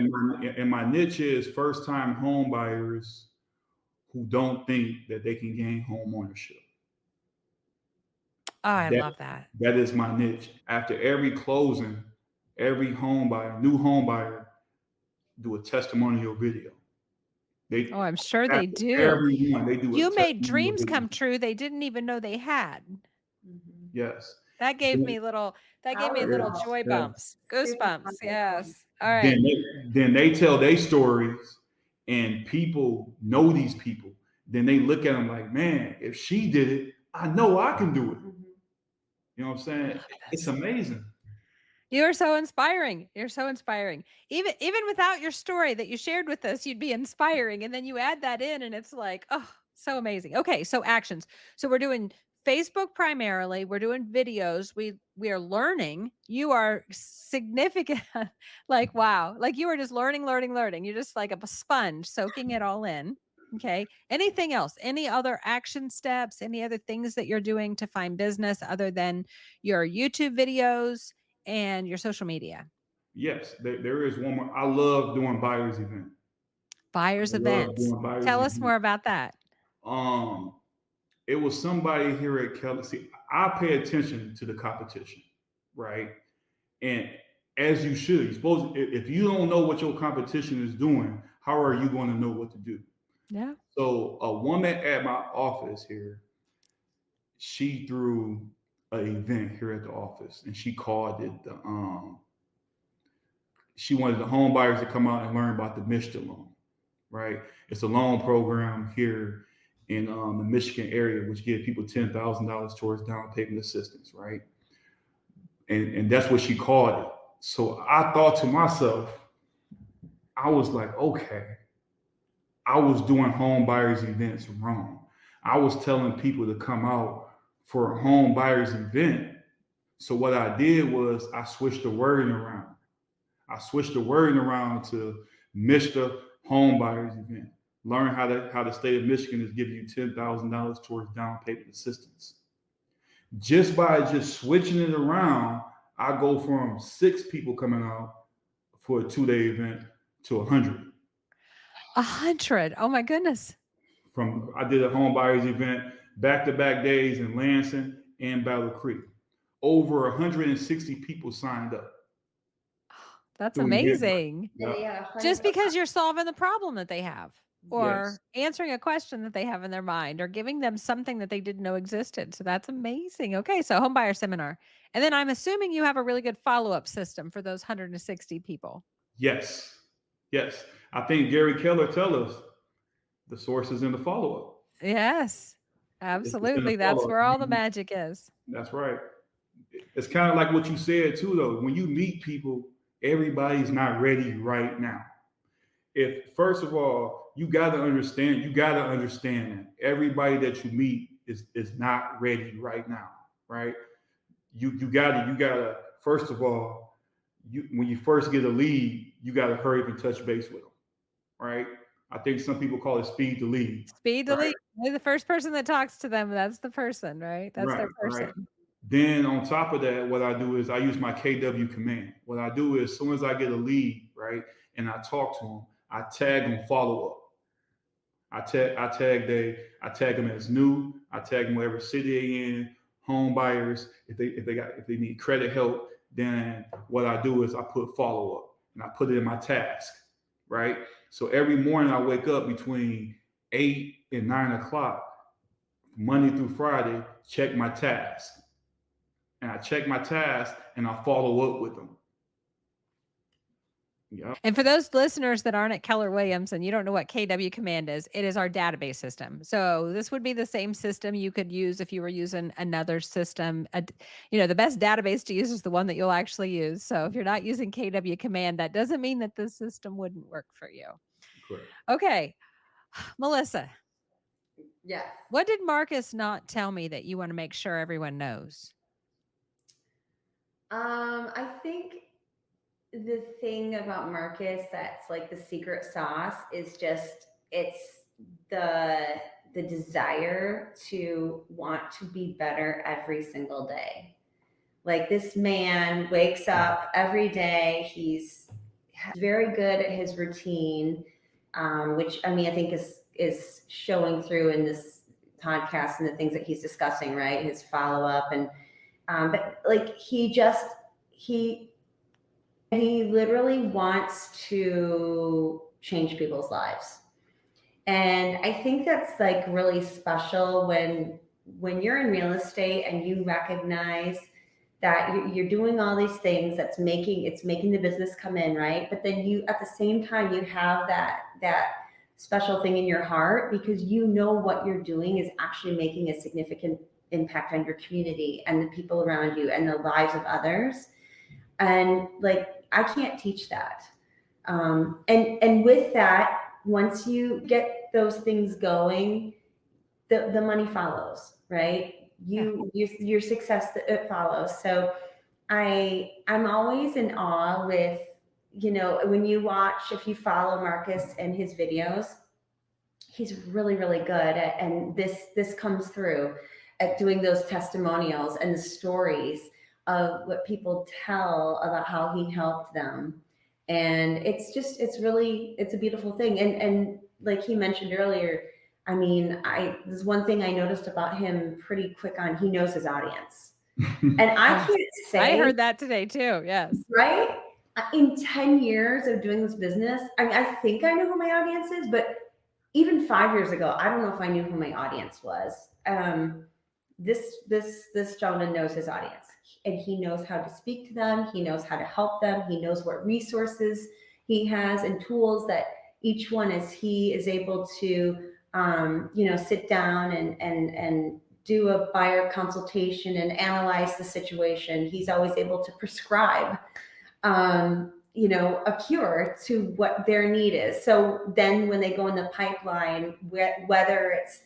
And my niche is first time home buyers who don't think that they can gain home ownership. Oh, I That love that. that is my niche. After every closing, every home buyer, new home buyer, do a testimonial video. Oh, They I'm sure they After do. everyone they do a You made testimonial dreams video. come true they didn't even know they had. Mhm. Yes. That gave Then, me little Powerful. joy yes. bumps, Super goosebumps. powerful. Yes. All right. Then they tell their stories, and people know these people. Then they look at them like, man, if she did it, I know I can do it. Mhm. You know what I'm saying? It's amazing. You're so inspiring. You're so inspiring. Even without your story that you shared with us, you'd be inspiring. And then you add that in and it's like, oh, so amazing. Okay, so actions. So we're doing Facebook primarily. We're doing videos. We are learning. You are significant. Like, wow. Like you are just learning. You're just like a sponge soaking it all in. Okay. Anything else? Any other action steps? Any other things that you're doing to find business other than your YouTube videos and your social media? Yes, there is one more. I love doing buyers event. Buyers I love events. doing buyers Tell us event. more about that. Um, it was somebody here at Kelly. See, I pay attention to the competition, right? And as you should, you're supposed. If you don't know what your competition is doing, how are you going to know what to do? Yeah. So a woman at my office here, she threw an event here at the office, and she called it the she wanted the home buyers to come out and learn about the Michigan loan, right? It's a loan program here in the Michigan area, which gives people $10,000 towards down payment assistance, right? And that's what she called it. So I thought to myself, I was like, okay, I was doing home buyers events wrong. I was telling people to come out for a home buyers event. So what I did was I switched the wording around. I switched the wording around to Mr. Home Buyers Event. Learn how the state of Michigan is giving you $10,000 towards down payment assistance. Just by just switching it around, I go from 6 people coming out for a 2-day event to 100. 100. Oh my goodness. I did a home buyers event back-to-back days in Lansing and Battle Creek. Over 160 people signed up. That's amazing. Yeah. Just because you're solving the problem that they have, or answering a question that they have in their mind, or giving them something that they didn't know existed. So that's amazing. Okay, so home buyer seminar. And then I'm assuming you have a really good follow-up system for those 160 people. Yes. Yes. I think Gary Keller tell us the source is in the follow-up. Yes, absolutely. That's where all the magic is. That's right. It's kind of like what you said too, though. When you meet people, everybody's not ready right now. If first of all, you got to understand that everybody that you meet is not ready right now, right? You gotta first of all, when you first get a lead, you gotta hurry up and touch base with them, right? I think some people call it speed to lead. Speed to lead. The first person that talks to them, that's the person, right? That's their person. Right. Then on top of that, what I do is I use my KW command. What I do is as soon as I get a lead, right, and I talk to them, I tag them follow up. I tag them as new. I tag them whatever city they in, home buyers. If they need credit help, then what I do is I put follow up and I put it in my task, right? So every morning I wake up between 8 and 9 o'clock, Monday through Friday, check my task. And I check my task and I follow up with them. Yeah. And for those listeners that aren't at Keller Williams and you don't know what KW Command is, it is our database system. So this would be the same system you could use if you were using another system. The best database to use is the one that you'll actually use. So if you're not using KW Command, that doesn't mean that the system wouldn't work for you. Correct. Okay. Melissa. Yes. What did Marcus not tell me that you want to make sure everyone knows? I think the thing about Marcus that's like the secret sauce is just it's the desire to want to be better every single day. Like this man wakes up every day. He's very good at his routine, which I think is showing through in this podcast and the things that he's discussing, right? His follow up and but like he literally wants to change people's lives. And I think that's like really special when you're in real estate and you recognize that you're doing all these things it's making the business come in, right? But then you, at the same time, you have that special thing in your heart because you know what you're doing is actually making a significant impact on your community and the people around you and the lives of others. And like, I can't teach that. And with that, once you get those things going, the money follows, right? Your success, it follows. So I'm always in awe with, when you watch, if you follow Marcus and his videos, he's really, really good at, and this comes through at doing those testimonials and the stories of what people tell about how he helped them. And it's a beautiful thing. And like he mentioned earlier, I mean, there's one thing I noticed about him pretty quick on, he knows his audience. And I can't say, I heard that today too. Yes. right? In 10 years of doing this business, I mean, I think I know who my audience is, but even 5 years ago, I don't know if I knew who my audience was. This gentleman knows his audience, and he knows how to speak to them. He knows how to help them. He knows what resources he has and tools that each one he is able to, sit down and do a buyer consultation and analyze the situation. He's always able to prescribe, a cure to what their need is. So then when they go in the pipeline, whether it's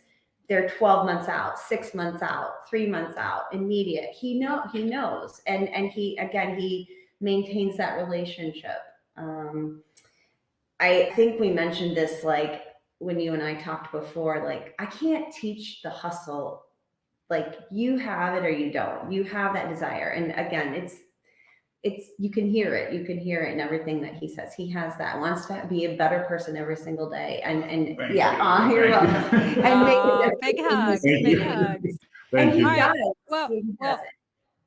they're 12 months out, 6 months out, 3 months out, immediate, he knows. And he maintains that relationship. I think we mentioned this, like when you and I talked before, like I can't teach the hustle. Like you have it or you don't. You have that desire. And again, it's you can hear it. You can hear it in everything that he says. He has that, wants to be a better person every single day. And yeah, you're welcome. And big hugs, big hugs. And he does. Well,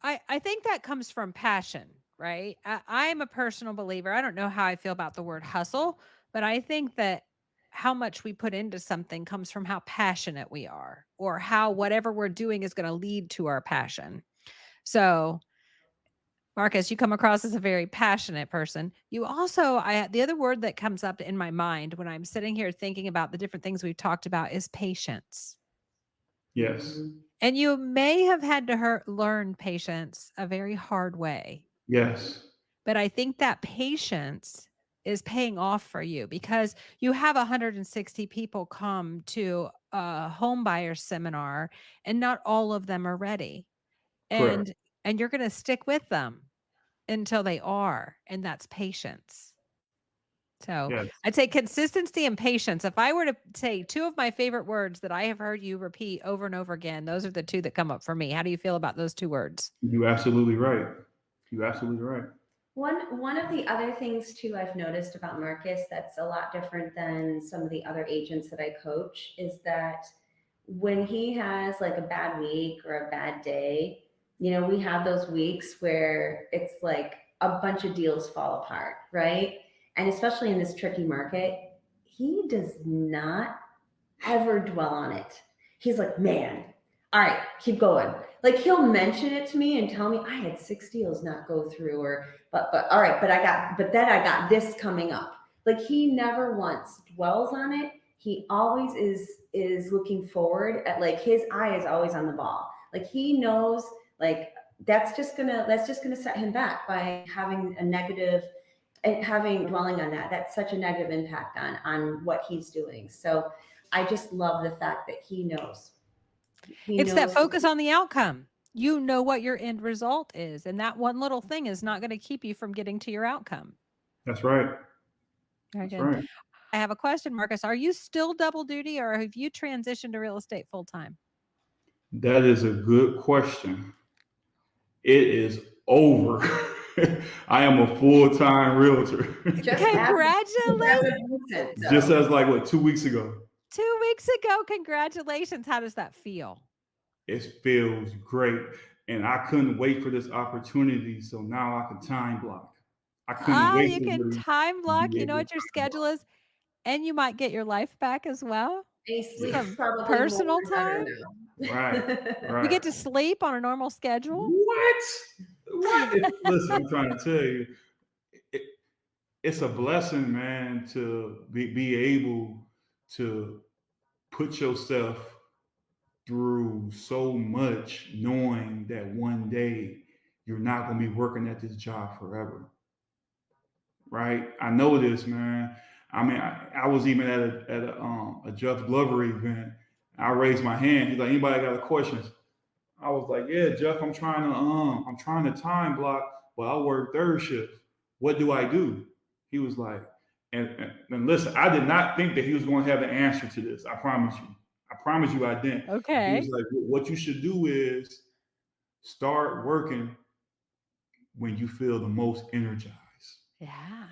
I think that comes from passion, right? I'm a personal believer. I don't know how I feel about the word hustle, but I think that how much we put into something comes from how passionate we are, or how whatever we're doing is going to lead to our passion. So Marcus, you come across as a very passionate person. You also, the other word that comes up in my mind when I'm sitting here thinking about the different things we've talked about is patience. Yes. And you may have had to learn patience a very hard way. Yes. But I think that patience is paying off for you, because you have 160 people come to a home buyer seminar and not all of them are ready. Correct. And you're going to stick with them until they are, and that's patience. So yes. I'd say consistency and patience. If I were to say two of my favorite words that I have heard you repeat over and over again, those are the two that come up for me. How do you feel about those two words? You're absolutely right. You're absolutely right. One of the other things too I've noticed about Marcus that's a lot different than some of the other agents that I coach is that when he has like a bad week or a bad day, we have those weeks where it's like a bunch of deals fall apart, right? And especially in this tricky market, he does not ever dwell on it. He's like, man, all right, keep going. Like he'll mention it to me and tell me I had 6 deals not go through, or but all right, but then I got this coming up. Like he never once dwells on it. He always is looking forward at, like, his eye is always on the ball. Like he knows, like that's just gonna set him back by having a negative and dwelling on that. That's such a negative impact on what he's doing. So I just love the fact that he knows. It's that focus on the outcome. You know what your end result is, and that one little thing is not going to keep you from getting to your outcome. That's right. That's right. I have a question, Marcus. Are you still double duty, or have you transitioned to real estate full time? That is a good question. It is over. I am a full-time realtor. Congratulations. Just as like what, 2 weeks ago. 2 weeks ago. Congratulations. How does that feel? It feels great. And I couldn't wait for this opportunity. So now I can time block. I couldn't wait. You can time block. You know what your schedule is. And you might get your life back as well. Some personal time. Right. You get to sleep on a normal schedule. What? Listen, I'm trying to tell you, it's a blessing, man, to be able to put yourself through so much, knowing that one day you're not going to be working at this job forever. Right? I know this, man. I mean, I was even at a Jeff Glover event. I raised my hand. He's like, anybody got a question? I was like, yeah, Jeff, I'm trying to time block, but I work third shift. What do I do? He was like, and listen, I did not think that he was going to have the answer to this. I promise you I didn't. Okay. He was like, what you should do is start working when you feel the most energized. Yeah.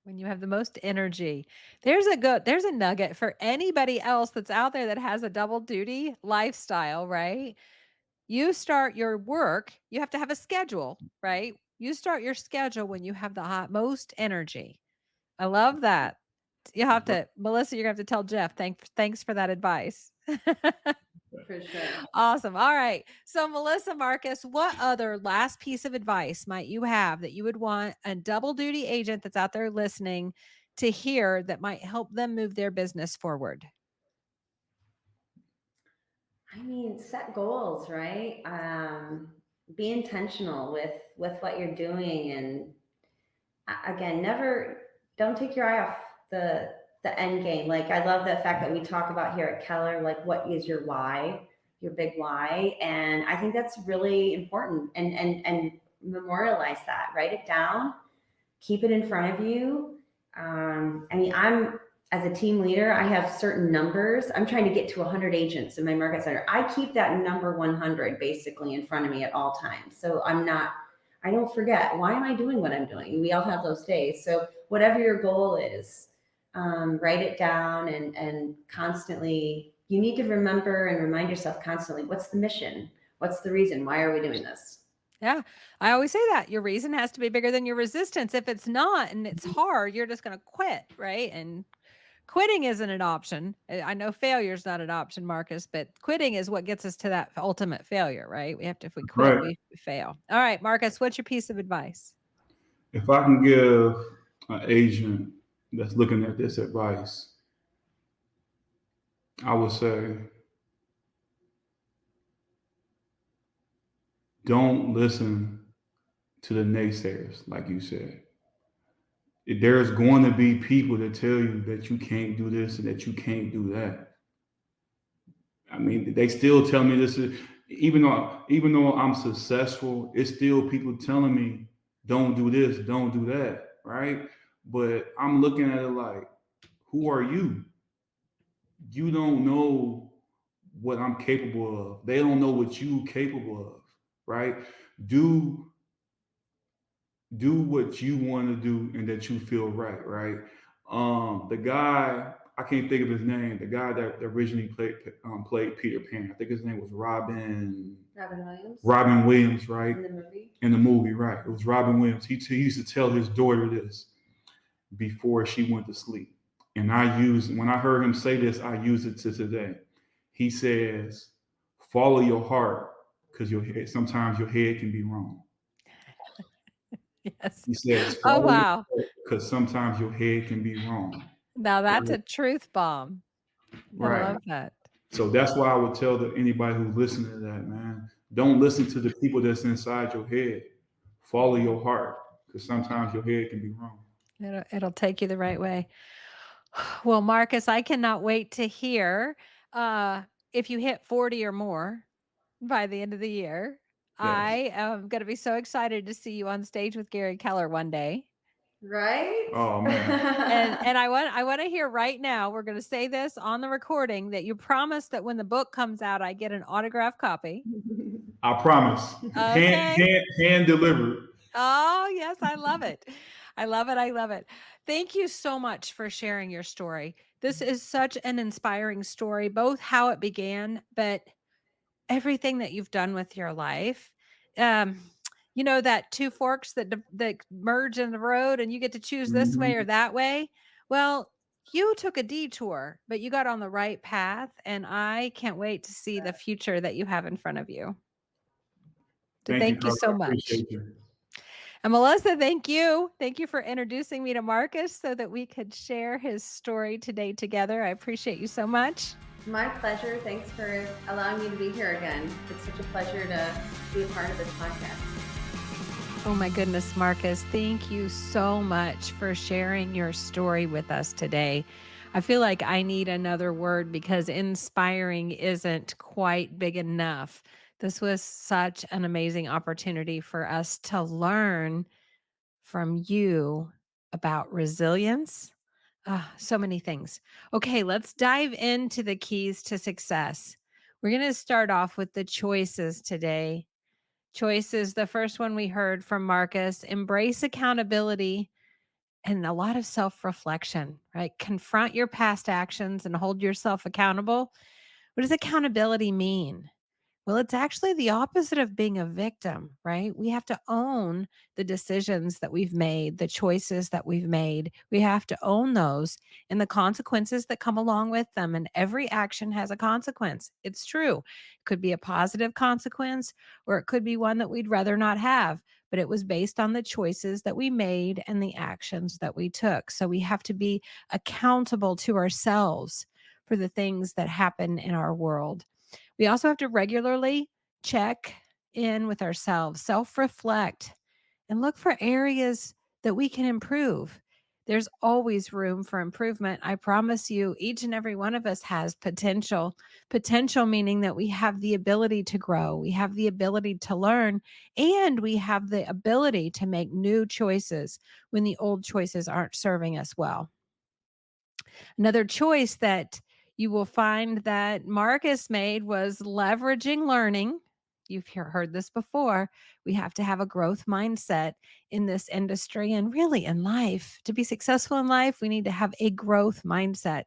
When you have the most energy. There's a nugget for anybody else that's out there that has a double duty lifestyle, right? You start your work, you have to have a schedule, right? You start your schedule when you have the most energy. I love that. You have to, Melissa, you're gonna have to tell Jeff, thanks for that advice. For sure. Awesome. All right. So, Melissa, Marcus, what other last piece of advice might you have that you would want a double duty agent that's out there listening to hear that might help them move their business forward? I mean, set goals, right? Be intentional with what you're doing, and again, never don't take your eye off the end game. Like, I love the fact that we talk about here at Keller, like, what is your why, your big why, and I think that's really important. And memorialize that, write it down, keep it in front of you. I mean, I'm as a team leader, I have certain numbers. I'm trying to get to 100 agents in my market center. I keep that number 100 basically in front of me at all times. So I don't forget, why am I doing what I'm doing? We all have those days. So whatever your goal is, write it down, and constantly, you need to remember and remind yourself constantly, what's the mission? What's the reason? Why are we doing this? Yeah. I always say that your reason has to be bigger than your resistance. If it's not and it's hard, you're just going to quit, right? And quitting isn't an option. I know failure is not an option, Marcus, but quitting is what gets us to that ultimate failure, right? We have to, if we quit, Right. we fail. All right, Marcus, what's your piece of advice? If I can give an agent that's looking at this advice, I would say, don't listen to the naysayers, like you said. There's going to be people that tell you that you can't do this and that you can't do that. I mean, they still tell me this is, even though I'm successful, it's still people telling me, don't do this, don't do that, right? But I'm looking at it like, who are you? You don't know what I'm capable of. They don't know what you capable of, right? Do what you want to do and that you feel right, right? The guy, I can't think of his name. The guy that originally played Peter Pan. I think his name was Robin Williams. Robin Williams, right? In the movie. In the movie, right? It was Robin Williams. He used to tell his daughter this before she went to sleep, and when I heard him say this, I use it to today. He says, "Follow your heart, because sometimes your head can be wrong." Yes. He says, Oh, "Follow your wow. heart, because sometimes your head can be wrong." Now that's a truth bomb. Right. I love that. So that's why I would tell anybody who's listening to that, man, don't listen to the people that's inside your head. Follow your heart, because sometimes your head can be wrong. It'll take you the right way. Well, Marcus, I cannot wait to hear if you hit 40 or more by the end of the year. Yes. I am going to be so excited to see you on stage with Gary Keller one day. Right? Oh man. And I want to hear right now, we're going to say this on the recording, that you promise that when the book comes out, I get an autographed copy. I promise. Okay. Hand delivered. Oh, yes, I love it. I love it. I love it. Thank you so much for sharing your story. This is such an inspiring story, both how it began, but everything that you've done with your life. You know, that two forks that merge in the road and you get to choose this way or that way. Well, you took a detour, but you got on the right path, and I can't wait to see the future that you have in front of you. So thank you so I much. appreciate you. And Melissa, thank you. Thank you for introducing me to Marcus so that we could share his story today together. I appreciate you so much. My pleasure. Thanks for allowing me to be here again. It's such a pleasure to be a part of this podcast. Oh my goodness, Marcus, thank you so much for sharing your story with us today. I feel like I need another word because inspiring isn't quite big enough. This was such an amazing opportunity for us to learn from you about resilience. So many things. Okay, let's dive into the keys to success. We're going to start off with the choices today. Choices, the first one we heard from Marcus, embrace accountability and a lot of self reflection, right? Confront your past actions and hold yourself accountable. What does accountability mean? Well, it's actually the opposite of being a victim, right? We have to own the decisions that we've made, the choices that we've made. We have to own those and the consequences that come along with them. And every action has a consequence. It's true. It could be a positive consequence, or it could be one that we'd rather not have. But it was based on the choices that we made and the actions that we took. So we have to be accountable to ourselves for the things that happen in our world. We also have to regularly check in with ourselves, self reflect, and look for areas that we can improve. There's always room for improvement. I promise you, each and every one of us has potential. Potential meaning that we have the ability to grow, we have the ability to learn, and we have the ability to make new choices when the old choices aren't serving us well. Another choice that you will find that Marcus made was leveraging learning. You've heard this before. We have to have a growth mindset in this industry and really in life. To be successful in life, we need to have a growth mindset.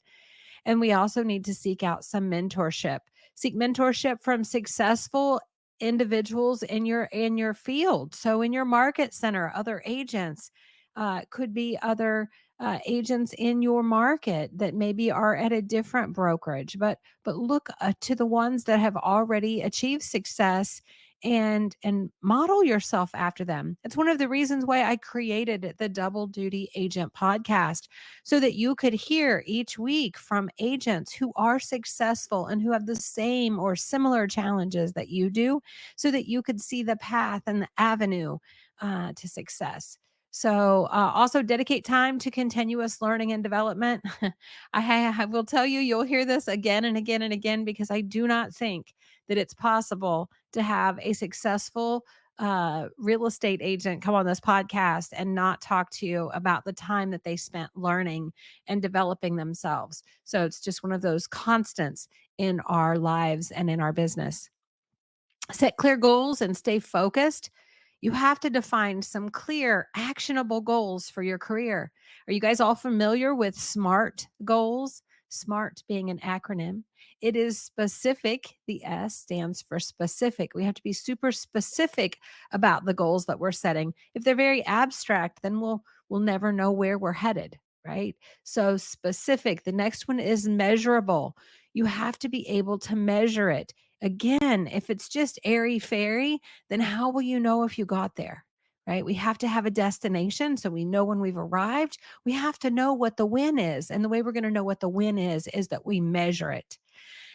And we also need to seek out some mentorship. Seek mentorship from successful individuals in your field. So in your market center, other agents, could be other agents in your market that maybe are at a different brokerage, but look to the ones that have already achieved success and model yourself after them. It's one of the reasons why I created the Double Duty Agent podcast, so that you could hear each week from agents who are successful and who have the same or similar challenges that you do, so that you could see the path and the avenue to success. So, also dedicate time to continuous learning and development. I will tell you, you'll hear this again and again and again, because I do not think that it's possible to have a successful real estate agent come on this podcast and not talk to you about the time that they spent learning and developing themselves. So it's just one of those constants in our lives and in our business. Set clear goals and stay focused. You have to define some clear, actionable goals for your career. Are you guys all familiar with SMART goals? SMART being an acronym. It is specific. The S stands for specific. We have to be super specific about the goals that we're setting. If they're very abstract, then we'll never know where we're headed, right? So specific. The next one is measurable. You have to be able to measure it. Again, if it's just airy fairy, then how will you know if you got there? Right? We have to have a destination so we know when we've arrived. We have to know what the win is. And the way we're going to know what the win is that we measure it.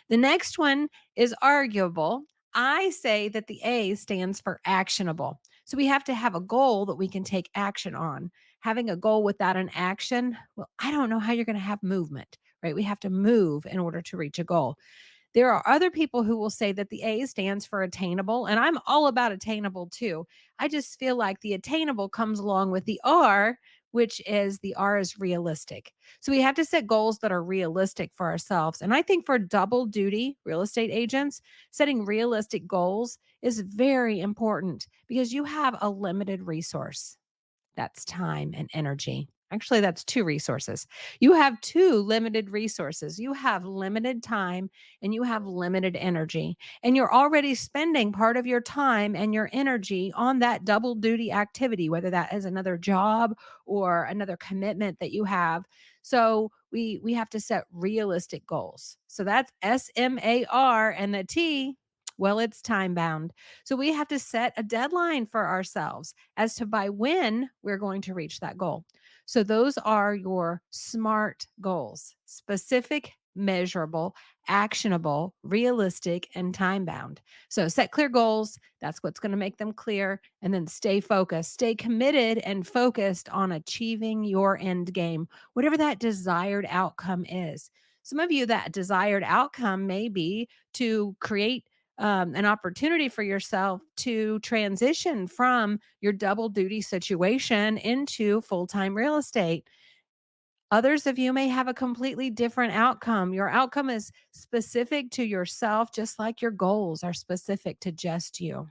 The next one is arguable. I say that the A stands for actionable. So we have to have a goal that we can take action on. Having a goal without an action, well, I don't know how you're going to have movement, right? We have to move in order to reach a goal. There are other people who will say that the A stands for attainable, and I'm all about attainable too. I just feel like the attainable comes along with the R, which is the R is realistic. So we have to set goals that are realistic for ourselves. And I think for double duty real estate agents, setting realistic goals is very important, because you have a limited resource. That's time and energy. Actually, that's two resources. You have two limited resources. You have limited time and you have limited energy. And you're already spending part of your time and your energy on that double duty activity, whether that is another job or another commitment that you have. So we have to set realistic goals. So that's SMAR, and the T, well, it's time bound. So we have to set a deadline for ourselves as to by when we're going to reach that goal. So those are your SMART goals: specific, measurable, actionable, realistic, and time bound. So set clear goals. That's what's going to make them clear. And then stay focused, stay committed and focused on achieving your end game, whatever that desired outcome is. Some of you, that desired outcome may be to create an opportunity for yourself to transition from your double duty situation into full time real estate. Others of you may have a completely different outcome. Your outcome is specific to yourself, just like your goals are specific to just you.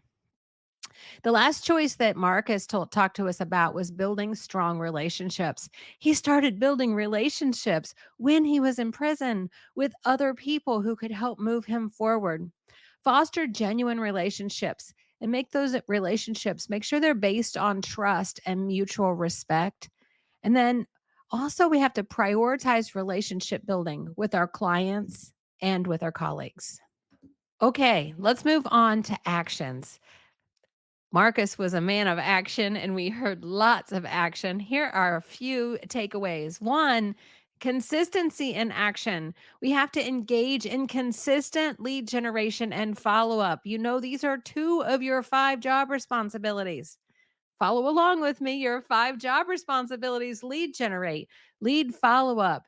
The last choice that Marcus talked to us about was building strong relationships. He started building relationships when he was in prison with other people who could help move him forward. Foster genuine relationships and make those relationships, make sure they're based on trust and mutual respect. And then also, we have to prioritize relationship building with our clients and with our colleagues. Okay, let's move on to actions. Marcus was a man of action, and we heard lots of action. Here are a few takeaways. One, consistency in action. We have to engage in consistent lead generation and follow up. You know, these are 2 of your 5 job responsibilities. Follow along with me. Your 5 job responsibilities: lead generate, lead follow up.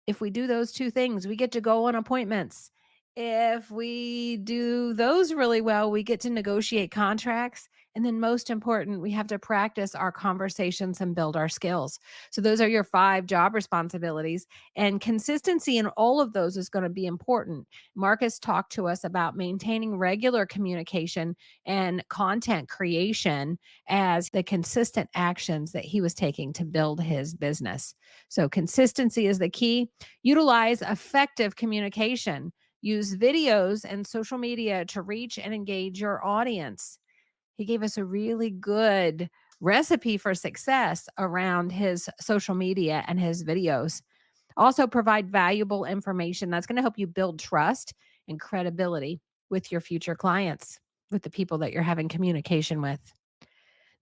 If we do those 2 things, we get to go on appointments. If we do those really well, we get to negotiate contracts. And then, most important, we have to practice our conversations and build our skills. So, those are your 5 job responsibilities. And consistency in all of those is going to be important. Marcus talked to us about maintaining regular communication and content creation as the consistent actions that he was taking to build his business. So, consistency is the key. Utilize effective communication. Use videos and social media to reach and engage your audience. He gave us a really good recipe for success around his social media and his videos. Also, provide valuable information that's going to help you build trust and credibility with your future clients, with the people that you're having communication with.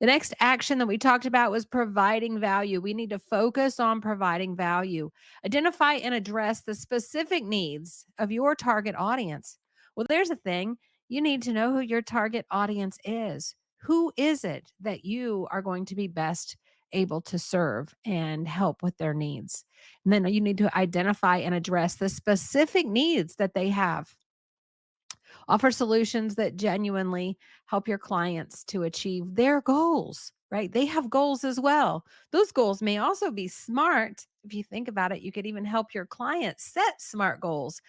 The next action that we talked about was providing value. We need to focus on providing value. Identify and address the specific needs of your target audience. Well, there's a thing. You need to know who your target audience is. Who is it that you are going to be best able to serve and help with their needs? And then you need to identify and address the specific needs that they have. Offer solutions that genuinely help your clients to achieve their goals, right? They have goals as well. Those goals may also be smart. If you think about it, you could even help your clients set smart goals,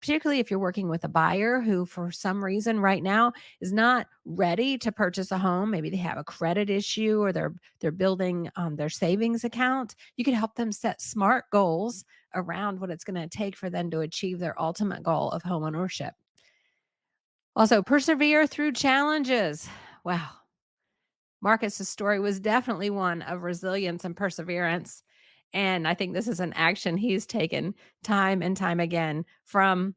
particularly if you're working with a buyer who, for some reason right now, is not ready to purchase a home. Maybe they have a credit issue, or they're building their savings account. You can help them set smart goals around what it's going to take for them to achieve their ultimate goal of home ownership. Also, persevere through challenges. Wow. Marcus's story was definitely one of resilience and perseverance. And I think this is an action he's taken time and time again, from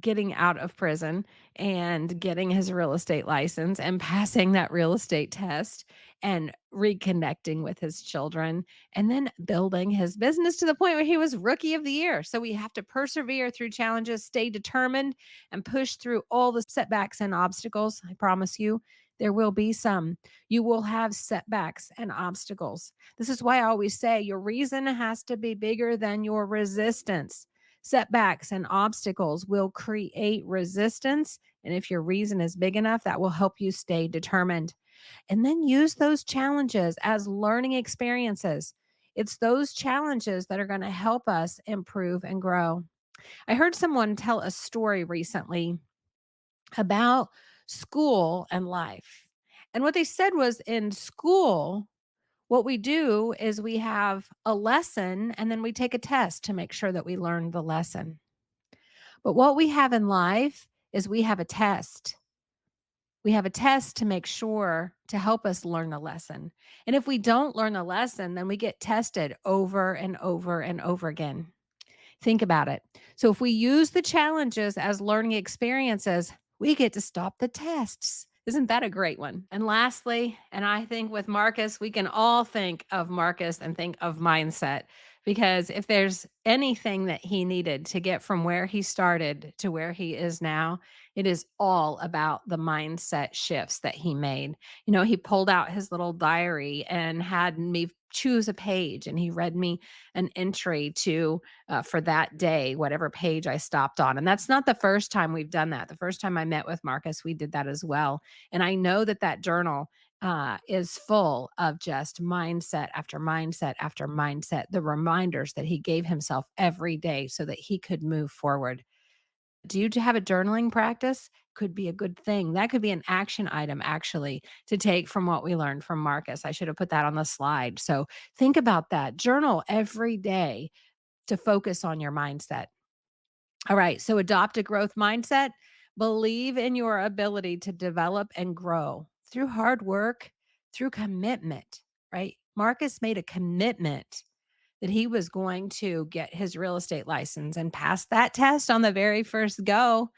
getting out of prison and getting his real estate license and passing that real estate test and reconnecting with his children, and then building his business to the point where he was rookie of the year. So we have to persevere through challenges, stay determined, and push through all the setbacks and obstacles. I promise you, there will be some. You will have setbacks and obstacles. This is why I always say your reason has to be bigger than your resistance. Setbacks and obstacles will create resistance. And if your reason is big enough, that will help you stay determined. And then use those challenges as learning experiences. It's those challenges that are going to help us improve and grow. I heard someone tell a story recently about school and life. And what they said was, in school, what we do is we have a lesson and then we take a test to make sure that we learn the lesson. But what we have in life is we have a test. We have a test to make sure to help us learn the lesson. And if we don't learn the lesson, then we get tested over and over and over again. Think about it. So if we use the challenges as learning experiences, we get to stop the tests. Isn't that a great one? And lastly, and I think with Marcus, we can all think of Marcus and think of mindset, because if there's anything that he needed to get from where he started to where he is now, it is all about the mindset shifts that he made. You know, he pulled out his little diary and had me choose a page, and he read me an entry to for that day, whatever page I stopped on. And that's not the first time we've done that. The first time I met with Marcus, we did that as well. And I know that that journal is full of just mindset after mindset after mindset, the reminders that he gave himself every day so that he could move forward. Do you have a journaling practice? could be a good thing. That could be an action item, actually, to take from what we learned from Marcus. I should have put that on the slide. So think about that. Journal every day to focus on your mindset. All right. So adopt a growth mindset. Believe in your ability to develop and grow through hard work, through commitment, right? Marcus made a commitment that he was going to get his real estate license and pass that test on the very first go.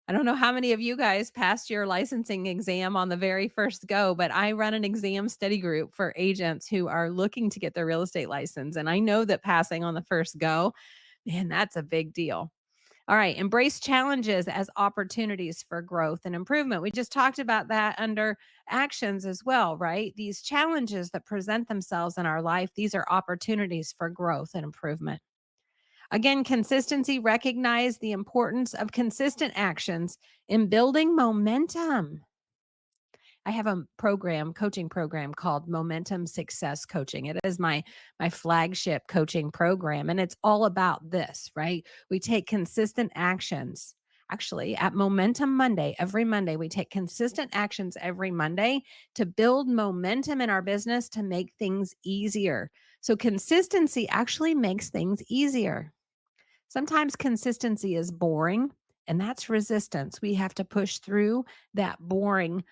I don't know how many of you guys passed your licensing exam on the very first go, but I run an exam study group for agents who are looking to get their real estate license. And I know that passing on the first go, man, that's a big deal. All right, embrace challenges as opportunities for growth and improvement. We just talked about that under actions as well, right? These challenges that present themselves in our life, these are opportunities for growth and improvement. Again, consistency, recognize the importance of consistent actions in building momentum. I have a coaching program called Momentum Success Coaching. It is my flagship coaching program, and it's all about this, right? We take consistent actions. Actually, at Momentum Monday, every Monday, we take consistent actions every Monday to build momentum in our business to make things easier. So consistency actually makes things easier. Sometimes consistency is boring, and that's resistance. We have to push through that boring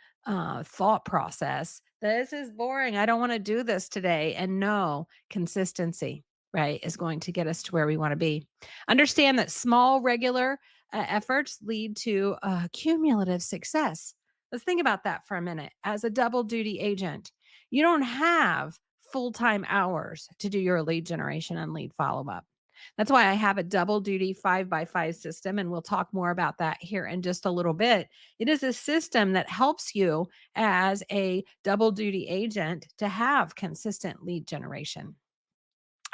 thought process. This is boring. I don't want to do this today. And no, consistency, right, is going to get us to where we want to be. Understand that small, regular efforts lead to cumulative success. Let's think about that for a minute. As a double duty agent, you don't have full-time hours to do your lead generation and lead follow-up. That's why I have a double duty 5x5 system, and we'll talk more about that here in just a little bit. It is a system that helps you as a double duty agent to have consistent lead generation.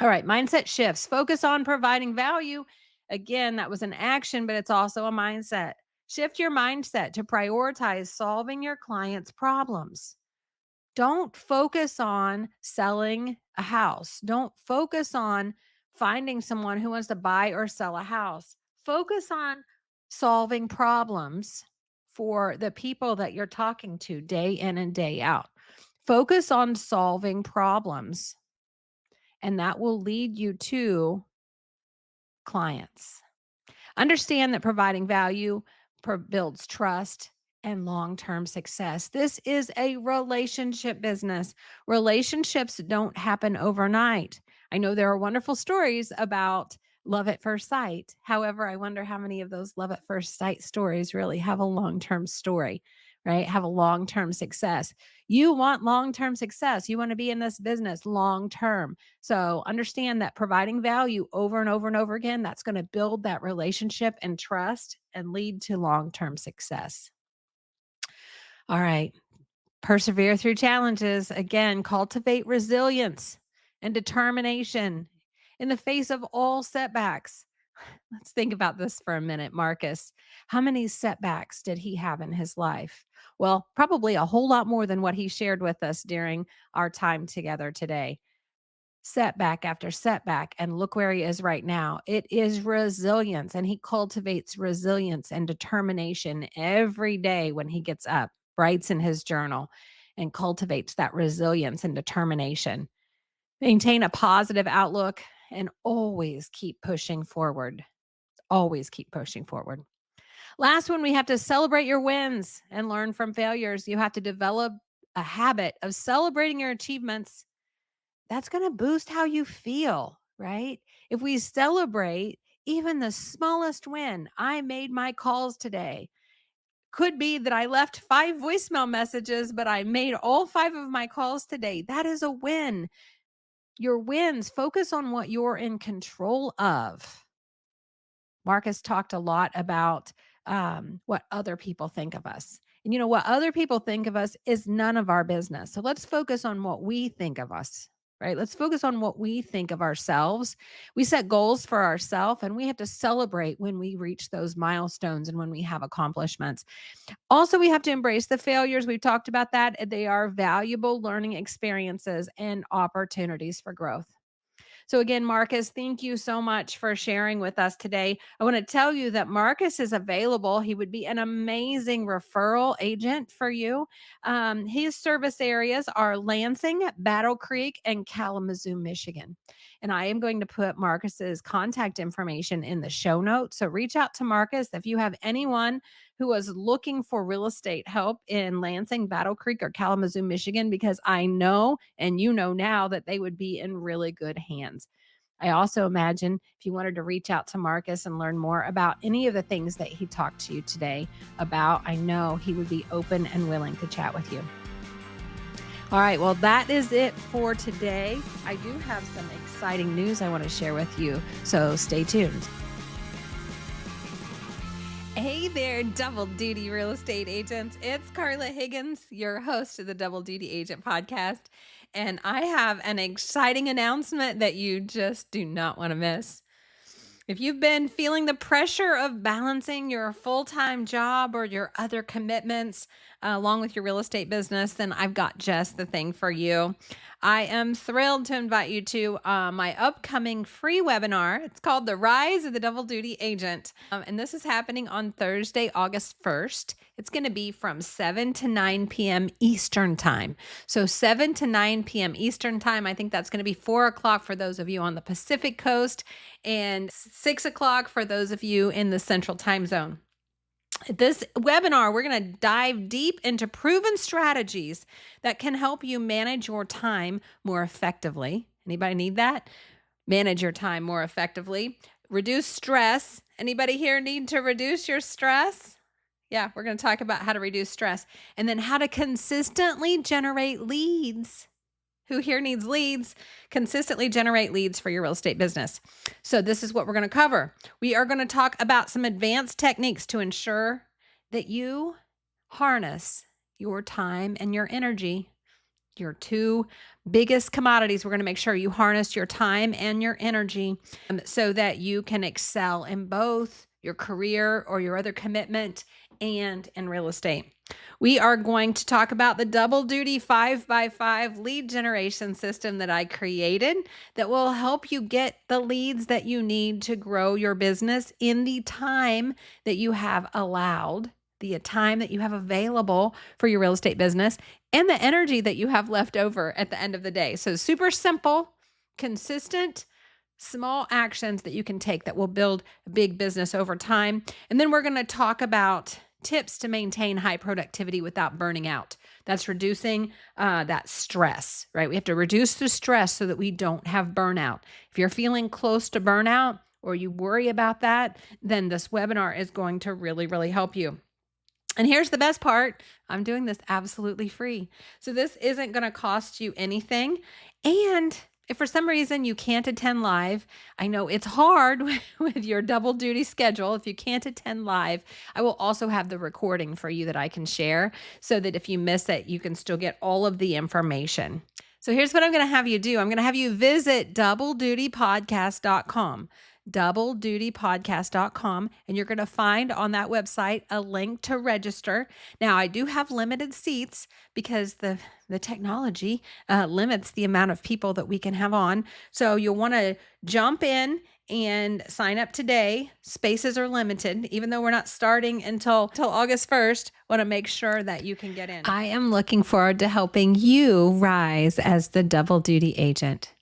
All right, mindset shifts. Focus on providing value. Again, that was an action, but it's also a mindset. Shift your mindset to prioritize solving your clients' problems. Don't focus on selling a house. Don't focus on finding someone who wants to buy or sell a house. Focus on solving problems for the people that you're talking to day in and day out. Focus on solving problems, and that will lead you to clients. Understand that providing value builds trust and long-term success. This is a relationship business. Relationships don't happen overnight. I know there are wonderful stories about love at first sight. However, I wonder how many of those love at first sight stories really have a long-term story, right? Have a long-term success. You want long-term success. You want to be in this business long-term. So understand that providing value over and over and over again, that's going to build that relationship and trust and lead to long-term success. All right. Persevere through challenges. Again, cultivate resilience and determination in the face of all setbacks. Let's think about this for a minute, Marcus. How many setbacks did he have in his life? Well, probably a whole lot more than what he shared with us during our time together today. Setback after setback, and look where he is right now. It is resilience, and he cultivates resilience and determination every day when he gets up, writes in his journal, and cultivates that resilience and determination. Maintain a positive outlook and always keep pushing forward. Always keep pushing forward. Last one, we have to celebrate your wins and learn from failures. You have to develop a habit of celebrating your achievements. That's going to boost how you feel, right? If we celebrate even the smallest win, I made my calls today. Could be that I left 5 voicemail messages, but I made all 5 of my calls today. That is a win. Your wins, focus on what you're in control of. Marcus talked a lot about what other people think of us. And you know, what other people think of us is none of our business. So let's focus on what we think of us, right? Let's focus on what we think of ourselves. We set goals for ourselves, and we have to celebrate when we reach those milestones and when we have accomplishments. Also, we have to embrace the failures. We've talked about that. They are valuable learning experiences and opportunities for growth. So again, Marcus, thank you so much for sharing with us today. I want to tell you that Marcus is available. He would be an amazing referral agent for you. His service areas are Lansing, Battle Creek, and Kalamazoo, Michigan. And I am going to put Marcus's contact information in the show notes. So reach out to Marcus if you have anyone who is looking for real estate help in Lansing, Battle Creek, or Kalamazoo, Michigan, because I know, and you know now, that they would be in really good hands. I also imagine if you wanted to reach out to Marcus and learn more about any of the things that he talked to you today about, I know he would be open and willing to chat with you. All right, well, that is it for today. I do have some exciting news I want to share with you, so stay tuned. Hey there, Double Duty Real Estate Agents. It's Carla Higgins, your host of the Double Duty Agent Podcast. And I have an exciting announcement that you just do not want to miss. If you've been feeling the pressure of balancing your full-time job or your other commitments along with your real estate business, then I've got just the thing for you. I am thrilled to invite you to my upcoming free webinar. It's called The Rise of the Double Duty Agent. And this is happening on Thursday, August 1st. It's going to be from 7 to 9 p.m. Eastern Time. So 7 to 9 p.m. Eastern Time. I think that's going to be 4 o'clock for those of you on the Pacific Coast and 6 o'clock for those of you in the Central Time Zone. This webinar, we're going to dive deep into proven strategies that can help you manage your time more effectively. Anybody need that? Manage your time more effectively. Reduce stress. Anybody here need to reduce your stress? Yeah, we're going to talk about how to reduce stress and then how to consistently generate leads. Who here needs leads? Consistently generate leads for your real estate business. So this is what we're going to cover. We are going to talk about some advanced techniques to ensure that you harness your time and your energy, your two biggest commodities. We're going to make sure you harness your time and your energy so that you can excel in both your career or your other commitment and in real estate. We are going to talk about the double duty 5x5 lead generation system that I created that will help you get the leads that you need to grow your business in the time that you have allowed, the time that you have available for your real estate business, and the energy that you have left over at the end of the day. So super simple, consistent, small actions that you can take that will build a big business over time. And then we're going to talk about tips to maintain high productivity without burning out. That's reducing that stress, right? We have to reduce the stress so that we don't have burnout. If you're feeling close to burnout or you worry about that, then this webinar is going to really, really help you. And here's the best part. I'm doing this absolutely free. So this isn't going to cost you anything. And if for some reason you can't attend live, I know it's hard with your double duty schedule. If you can't attend live, I will also have the recording for you that I can share so that if you miss it, you can still get all of the information. So here's what I'm going to have you do. I'm going to have you visit doubledutypodcast.com. doubledutypodcast.com, and you're going to find on that website a link to register. Now, I do have limited seats because the technology limits the amount of people that we can have on. So you'll want to jump in and sign up today. Spaces are limited, even though we're not starting until August 1st. Want to make sure that you can get in. I am looking forward to helping you rise as the double duty agent.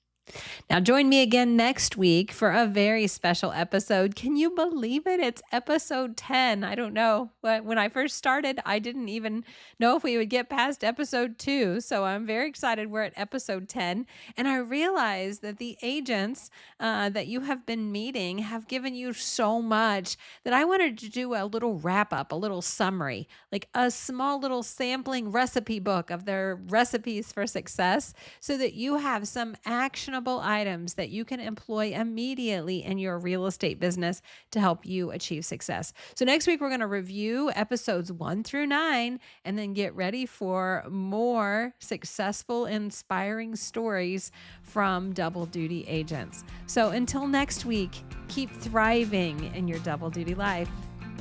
Now, join me again next week for a very special episode. Can you believe it? It's episode 10. I don't know. When I first started, I didn't even know if we would get past episode 2. So I'm very excited. We're at episode 10. And I realized that the agents that you have been meeting have given you so much that I wanted to do a little wrap up, a little summary, like a small little sampling recipe book of their recipes for success so that you have some actionable items that you can employ immediately in your real estate business to help you achieve success. So next week, we're going to review episodes 1 through 9 and then get ready for more successful, inspiring stories from double duty agents. So until next week, keep thriving in your double duty life.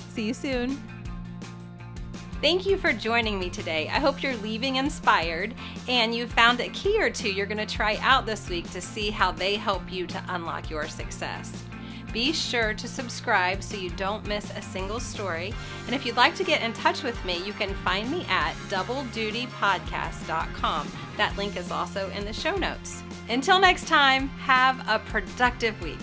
See you soon. Thank you for joining me today. I hope you're leaving inspired and you found a key or two you're going to try out this week to see how they help you to unlock your success. Be sure to subscribe so you don't miss a single story. And if you'd like to get in touch with me, you can find me at doubledutypodcast.com. That link is also in the show notes. Until next time, have a productive week.